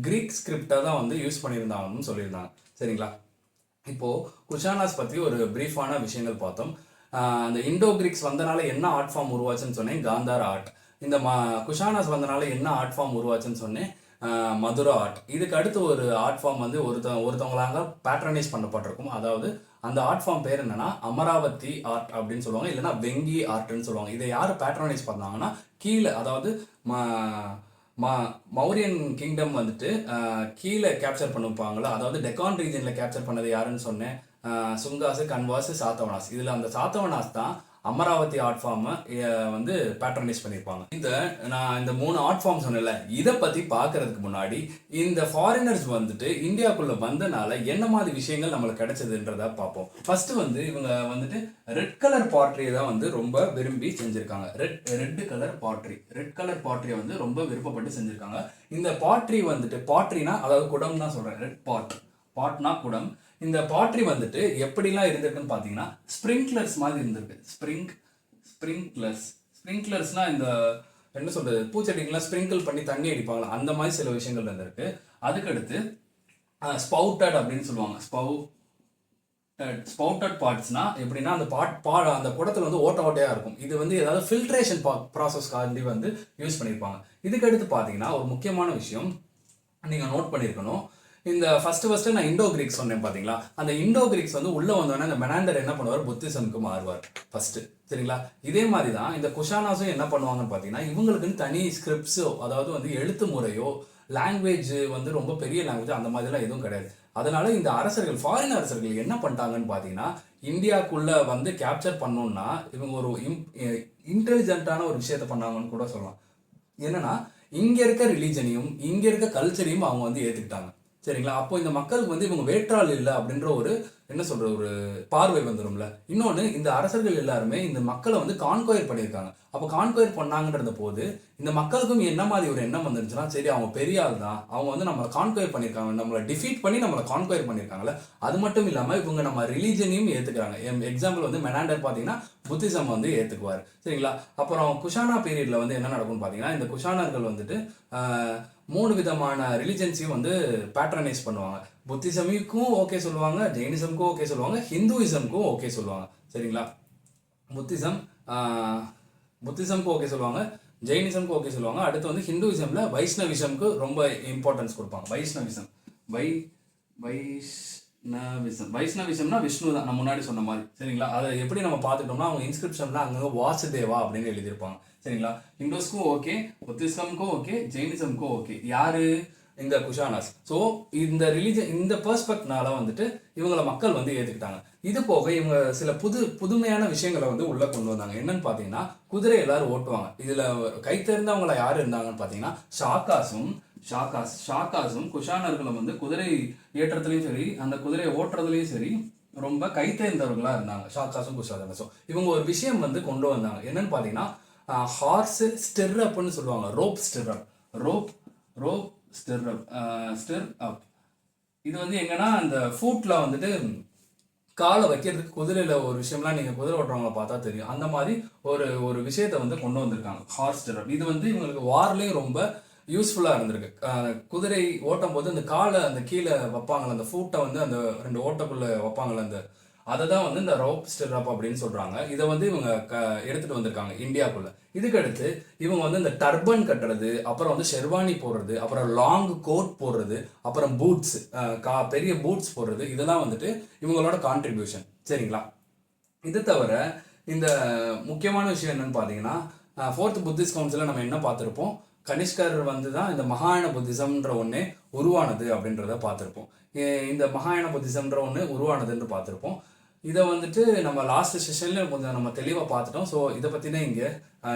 கிரீக் ஸ்கிரிப்டை தான் வந்து யூஸ் பண்ணியிருந்தாங்கன்னு சொல்லியிருந்தாங்க. சரிங்களா? இப்போ குஷானாஸ் பற்றி ஒரு பிரீஃபான விஷயங்கள் பார்த்தோம். அந்த இண்டோ கிரீக்ஸ் வந்தனால என்ன ஆர்ட் ஃபார்ம் உருவாச்சுன்னு சொன்னேன், காந்தார ஆர்ட். இந்த குஷானாஸ் வந்தனால என்ன ஆர்ட் ஃபார்ம் உருவாச்சுன்னு சொன்னேன், மதுரா ஆர்ட். இதுக்கு அடுத்து ஒரு ஆர்ட் ஃபார்ம் வந்து ஒருத்தவங்களாக பேட்ரனைஸ் பண்ணப்பட்டிருக்கும். அதாவது அந்த ஆர்ட் ஃபார்ம் பேர் என்னன்னா அமராவதி ஆர்ட் அப்படின்னு சொல்லுவாங்க, இல்லைன்னா வெங்கி ஆர்ட்னு சொல்லுவாங்க. இதை யார் பேட்ரனைஸ் பண்ணாங்கன்னா கீழே, அதாவது மௌரியன் கிங்டம் வந்துட்டு கீழே கேப்சர் பண்ணிப்பாங்களா, அதாவது டெக்கான் ரீஜன்ல கேப்சர் பண்ணது யாருன்னு சொன்னேன், சுங்காஸ், கன்வாஸ், சாத்தவனாஸ். இதுல அந்த சாத்தவனாஸ் தான் அமராவதி ஆர்ட் ஃபார்மை வந்து பேட்ரனைஸ் பண்ணியிருப்பாங்க. நான் இந்த 3 ஆர்ட் ஃபார்ம் சொன்னேன்ல, இதை பற்றி பார்க்கறதுக்கு முன்னாடி இந்த ஃபாரினர்ஸ் வந்துட்டு இந்தியாவுக்குள்ள வந்தனால என்ன மாதிரி விஷயங்கள் நம்மளுக்கு கிடைச்சதுன்றத பார்ப்போம். ஃபர்ஸ்ட் வந்து இவங்க வந்துட்டு ரெட் கலர் பாட்ரியை தான் வந்து ரொம்ப விரும்பி செஞ்சிருக்காங்க. ரெட் கலர் பாட்ரியை வந்து ரொம்ப விருப்பப்பட்டு செஞ்சிருக்காங்க. இந்த பாட்ரி வந்துட்டு, பாட்ரினா அதாவது குடம் தான் சொல்றேன், ரெட் பாட்னா குடம். இந்த பாட்ரி வந்துட்டு எப்படிலாம் இருந்திருக்குன்னு பார்த்தீங்கன்னா ஸ்ப்ரிங்க்லர்ஸ் மாதிரி இருந்திருக்கு. ஸ்ப்ரிங்க்லர்ஸ்னா இந்த என்ன சொல்றது, பூச்செடிக்கெல்லாம் ஸ்ப்ரிங்கிள் பண்ணி தண்ணி அடிப்பாங்களா, அந்த மாதிரி சில விஷயங்கள் இருந்திருக்கு. அதுக்கடுத்து ஸ்பவுட்டட் அப்படின்னு சொல்லுவாங்க. ஸ்பவுட்டட் பார்ட்ஸ்னா எப்படின்னா அந்த அந்த குடத்துல வந்து ஓட்டையா இருக்கும். இது வந்து ஏதாவது ஃபில்ட்ரேஷன் ப்ராசஸ்க்காண்டி வந்து யூஸ் பண்ணியிருப்பாங்க. இதுக்கடுத்து பார்த்தீங்கன்னா ஒரு முக்கியமான விஷயம் நீங்க நோட் பண்ணியிருக்கணும். இந்த ஃபர்ஸ்ட் நான் இண்டோ கிரீக்ஸ் சொன்னேன் பாத்தீங்களா, அந்த இண்டோ கிரீக்ஸ் வந்து உள்ள வந்தோடனே அந்த மெனாண்டர் என்ன பண்ணுவார், புத்திசம்க்கு மாறுவார் ஃபர்ஸ்ட். சரிங்களா? இதே மாதிரி தான் இந்த குஷானாஸும் என்ன பண்ணுவாங்கன்னு பார்த்தீங்கன்னா, இவங்களுக்குன்னு தனி ஸ்கிரிப்ட்ஸோ, அதாவது வந்து எழுத்து முறையோ, லாங்குவேஜ் வந்து ரொம்ப பெரிய லாங்குவேஜ் அந்த மாதிரிலாம் எதுவும் கிடையாது. அதனால இந்த அரசர்கள், ஃபாரின் அரசர்கள் என்ன பண்ணிட்டாங்கன்னு பார்த்தீங்கன்னா, இந்தியாவுக்குள்ள வந்து கேப்சர் பண்ணோம்னா இவங்க ஒரு இன்டெலிஜென்ட்டான ஒரு விஷயத்த பண்ணாங்கன்னு கூட சொல்லலாம். என்னன்னா இங்க இருக்க ரிலீஜனையும் இங்க இருக்க கல்ச்சரையும் அவங்க வந்து ஏத்துக்கிட்டாங்க. சரிங்களா? அப்போ இந்த மக்களுக்கு வந்து இவங்க வேற்றாள் இல்லை அப்படின்ற ஒரு என்ன சொல்ற ஒரு பார்வை வந்துடும்ல. இன்னொன்று, இந்த அரசர்கள் எல்லாருமே இந்த மக்களை வந்து கான்கொயர் பண்ணியிருக்காங்க. அப்போ கான்கொயர் பண்ணாங்கன்றத போது இந்த மக்களுக்கும் என்ன மாதிரி ஒரு எண்ணம் வந்துருச்சுன்னா, சரி அவங்க பெரிய ஆள் தான், அவங்க வந்து நம்மளை கான்கொயர் பண்ணியிருக்காங்க, நம்மளை டிஃபீட் பண்ணி நம்மளை கான்கொயர் பண்ணியிருக்காங்களே. அது மட்டும் இல்லாமல் இவங்க நம்ம ரிலீஜனையும் ஏற்றுக்கிறாங்க. எக்ஸாம்பிள் வந்து மெனாண்டர் பார்த்தீங்கன்னா புத்திசம் வந்து ஏற்றுக்குவார். சரிங்களா? அப்புறம் குஷானா பீரியட்ல வந்து என்ன நடக்கும்னு பார்த்தீங்கன்னா, இந்த குஷானர்கள் வந்துட்டு 3 விதமான ரிலிஜன்ஸையும் வந்து பேட்ரனைஸ் பண்ணுவாங்க. புத்திசமுக்கும் ஓகே சொல்லுவாங்க, ஜெயினிசமுக்கும் ஓகே சொல்லுவாங்க, ஹிந்துயிசமுக்கும் ஓகே சொல்லுவாங்க. சரிங்களா? புத்திசம்க்கு ஓகே சொல்லுவாங்க, ஜெயினிசம்க்கு ஓகே சொல்லுவாங்க. அடுத்து வந்து ஹிந்துயிசம்ல வைஷ்ணவிசம்க்கு ரொம்ப இம்பார்ட்டன்ஸ் கொடுப்பாங்க. வைஷ்ணவிசம்னா விஷ்ணு தான், நான் முன்னாடி சொன்ன மாதிரி. சரிங்களா? அதை எப்படி நம்ம பார்த்துட்டோம்னா அவங்க இன்ஸ்கிரிப்ஷன்ல அங்கே வாசுதேவா அப்படின்னு எழுதியிருப்பாங்க. சரிங்களா? ஹிந்துஸ்க்கும் ஓகே, புத்திசம்க்கும் ஓகே, ஜெயினிசம்க்கும் ஓகே. யாரு? இந்த குஷானாஸ். ஸோ இந்த ரிலீஜன், இந்த பெர்ஸ்பெக்ட்னால வந்துட்டு இவங்களை மக்கள் வந்து ஏற்றுக்கிட்டாங்க. இது போக இவங்க சில புதுமையான விஷயங்களை வந்து உள்ள கொண்டு வந்தாங்க. என்னன்னு பார்த்தீங்கன்னா, குதிரை எல்லாரும் ஓட்டுவாங்க. இதுல கை தேர்ந்தவங்கள யார் இருந்தாங்கன்னு பார்த்தீங்கன்னா ஷாக்காஸும் குஷானர்களும் வந்து குதிரை ஏற்றத்துலையும் சரி, அந்த குதிரையை ஓட்டுறதுலையும் சரி ரொம்ப கை தேர்ந்தவர்களா இருந்தாங்க, ஷாக்காஸும் குஷானஸும். இவங்க ஒரு விஷயம் வந்து கொண்டு வந்தாங்க. என்னன்னு பார்த்தீங்கன்னா, ஹார்ஸ் ஸ்டிர்அப்னு சொல்லுவாங்க. ரோப் ஸ்டிர் அப். இது வந்து எங்கன்னா அந்த ஃபூட்ல வந்துட்டு காலை வைக்கிறதுக்கு குதிரையில ஒரு விஷயம்லாம் நீங்க குதிரை ஓட்டுறவங்களை பார்த்தா தெரியும். அந்த மாதிரி ஒரு விஷயத்த வந்து கொண்டு வந்திருக்காங்க, ஹார்ஸ் ஸ்டிர். இது வந்து இவங்களுக்கு வார்லயும் ரொம்ப யூஸ்ஃபுல்லா இருந்திருக்கு. குதிரை ஓட்டும் போது அந்த காலை அந்த கீழே வைப்பாங்களே, அந்த ஃபூட்டை வந்து அந்த 2 ஓட்டக்குள்ள வைப்பாங்களே, அந்த அதை தான் வந்து இந்த ரோப் ஸ்டிர்அப் அப்படின்னு சொல்றாங்க. இதை வந்து இவங்க எடுத்துட்டு வந்திருக்காங்க இந்தியாவுக்குள்ள. இதுக்கடுத்து இவங்க வந்து இந்த டர்பன் கட்டுறது, அப்புறம் வந்து ஷெர்வானி போடுறது, அப்புறம் லாங் கோட் போடுறது, அப்புறம் பூட்ஸ், பெரிய பூட்ஸ் போடுறது, இதெல்லாம் வந்துட்டு இவங்களோட கான்ட்ரிபியூஷன். சரிங்களா? இது தவிர இந்த முக்கியமான விஷயம் என்னன்னு பார்த்தீங்கன்னா, 4th புத்திஸ்ட் கவுன்சிலில் நம்ம என்ன பார்த்துருப்போம், கனிஷ்கர் வந்து தான் இந்த மகாயான புத்திசம்ன்ற ஒன்று உருவானது அப்படின்றத பார்த்துருப்போம். இந்த மகாயான புத்திசம்ன்ற ஒன்று உருவானதுன்னு பார்த்துருப்போம். இதை வந்துட்டு நம்ம லாஸ்ட் செஷன்ல கொஞ்சம் நம்ம தெளிவாக பார்த்துட்டோம். ஸோ இதை பற்றினா இங்கே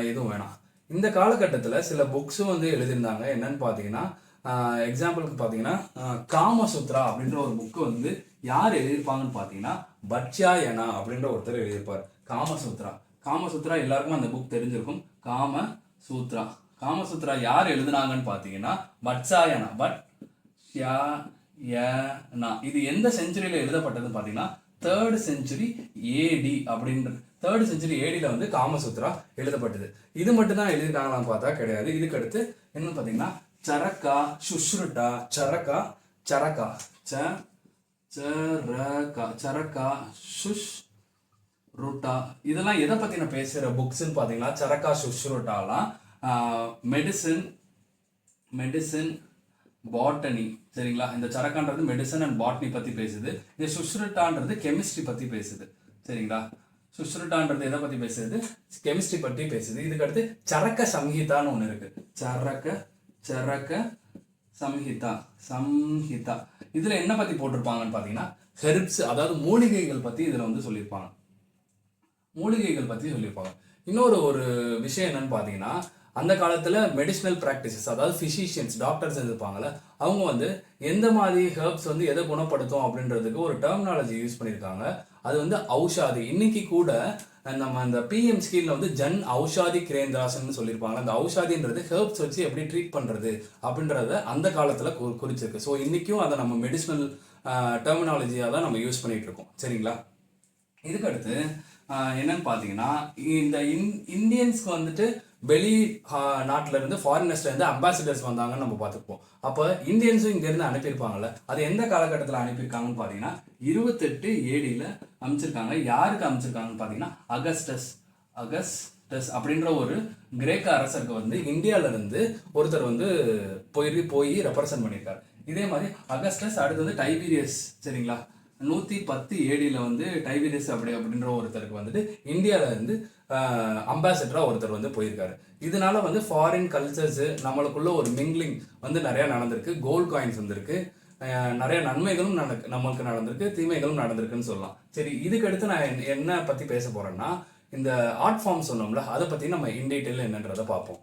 எதுவும் வேணாம். இந்த காலகட்டத்தில் சில புக்ஸும் வந்து எழுதியிருந்தாங்க. என்னன்னு பார்த்தீங்கன்னா, எக்ஸாம்பிளுக்கு பார்த்தீங்கன்னா, காமசூத்ரா அப்படின்ற ஒரு புக்கு வந்து யார் எழுதியிருப்பாங்கன்னு பார்த்தீங்கன்னா, பட்சாயனா அப்படின்ற ஒருத்தர் எழுதியிருப்பார். காமசூத்ரா எல்லாருக்கும் அந்த புக் தெரிஞ்சிருக்கும். காமசூத்ரா யார் எழுதுனாங்கன்னு பார்த்தீங்கன்னா, பட்சாயனா. இது எந்த செஞ்சுரியில எழுதப்பட்டதுன்னு பார்த்தீங்கன்னா, 3rd century AD அப்படின்ற 3rd century ADல வந்து காமசூத்ரா எழுதப்பட்டது. இது மட்டும் தான் எழுதியிருக்காங்களான்னு பார்த்தா கிடையாது. இதுக்கு அடுத்து என்னன்னு பார்த்தீங்கன்னா, சரக்கா, சுஷ்ருட்டா, சரக்கா, சுஷ்ருட்டா, இதெல்லாம் எதை பத்தின பேசுற புக்ஸ்ன்னு பார்த்தீங்கன்னா, சரக்கா சுஷ்ருட்டாலாம் மெடிசன் பாட்டனி. சரிங்களா? இந்த சரக்கான்றது மெடிசன் அண்ட் பாட்னி பத்தி பேசுது. இந்த சுஷ்ருட்டான்றது கெமிஸ்ட்ரி பத்தி பேசுது. சரிங்களா? சுஷ்ருட்டான்றது எதை பத்தி பேசுது? கெமிஸ்ட்ரி பத்தி பேசுது. இதுக்கு அடுத்து சரக்க சம்ஹிதான்னு ஒண்ணு இருக்கு. சரக்க சம்ஹிதா. இதுல என்ன பத்தி போட்டிருப்பாங்கன்னு பாத்தீங்கன்னா, ஹெர்ப்ஸ், அதாவது மூலிகைகள் பத்தி இதுல வந்து சொல்லியிருப்பாங்க. இன்னொரு விஷயம் என்னன்னு பாத்தீங்கன்னா, அந்த காலத்துல மெடிசினல் பிராக்டிசஸ், அதாவது பிசிஷியன்ஸ், டாக்டர்ஸ் இருப்பாங்கல்ல, அவங்க வந்து எந்த மாதிரி ஹெர்ப்ஸ் வந்து எதை குணப்படுத்தும் அப்படின்றதுக்கு ஒரு டெர்மினாலஜி யூஸ் பண்ணியிருக்காங்க. அது வந்து ஔஷாதி. இன்னைக்கு கூட நம்ம அந்த பிஎம் ஸ்கீம்ல வந்து ஜன் ஔஷாதி கிரேந்திராசன் சொல்லியிருப்பாங்க. அந்த ஔஷாதின்றது ஹெர்ப்ஸ் வச்சு எப்படி ட்ரீட் பண்றது அப்படின்றத அந்த காலத்துல குறிச்சிருக்கு. ஸோ இன்னைக்கும் அதை நம்ம மெடிசினல் டெர்மினாலஜியாக தான் நம்ம யூஸ் பண்ணிட்டு இருக்கோம். சரிங்களா? இதுக்கடுத்து என்னன்னு பார்த்தீங்கன்னா, இந்த இந்தியன்ஸ்க்கு வந்துட்டு வெளி நாட்டில இருந்து ஃபாரினர்ஸ்ல இருந்து அம்பாசிடர்ஸ் வந்தாங்கன்னு நம்ம பார்த்துருப்போம். அப்போ இந்தியன்ஸும் இங்கேருந்து அனுப்பியிருப்பாங்கல்ல, அது எந்த காலகட்டத்தில் அனுப்பியிருக்காங்கன்னு பார்த்தீங்கன்னா, 28 ADல அமைச்சிருக்காங்க. யாருக்கு அமைச்சிருக்காங்கன்னு பார்த்தீங்கன்னா, அகஸ்டஸ் அப்படின்ற ஒரு கிரேக்க அரசருக்கு வந்து இந்தியால இருந்து ஒருத்தர் வந்து போய் ரெப்ரசன்ட் பண்ணியிருக்காரு. இதே மாதிரி அகஸ்டஸ், அடுத்து வந்து டைபீரியஸ். சரிங்களா? 110 ADல வந்து டைபீரியஸ் அப்படின்ற ஒருத்தருக்கு வந்துட்டு இந்தியால இருந்து அம்பாசிடரா ஒருத்தர் வந்து போயிருக்காரு. இதனால வந்து ஃபாரின் கல்ச்சர்ஸ் நம்மளுக்குள்ள ஒரு மிங்லிங் வந்து நிறைய நடந்திருக்கு. கோல்ட் காயின்ஸ் வந்திருக்கு. நிறைய நன்மைகளும் நம்மளுக்கு நடந்திருக்கு, தீமைகளும் நடந்திருக்குன்னு சொல்லலாம். சரி, இதுக்கு அடுத்து நான் என்ன பத்தி பேச போறேன்னா, இந்த ஆர்ட் ஃபார்ம் சொன்னோம்ல, அதை பத்தி நம்ம இன் டீட்டெயில் என்னன்றதை பார்ப்போம்.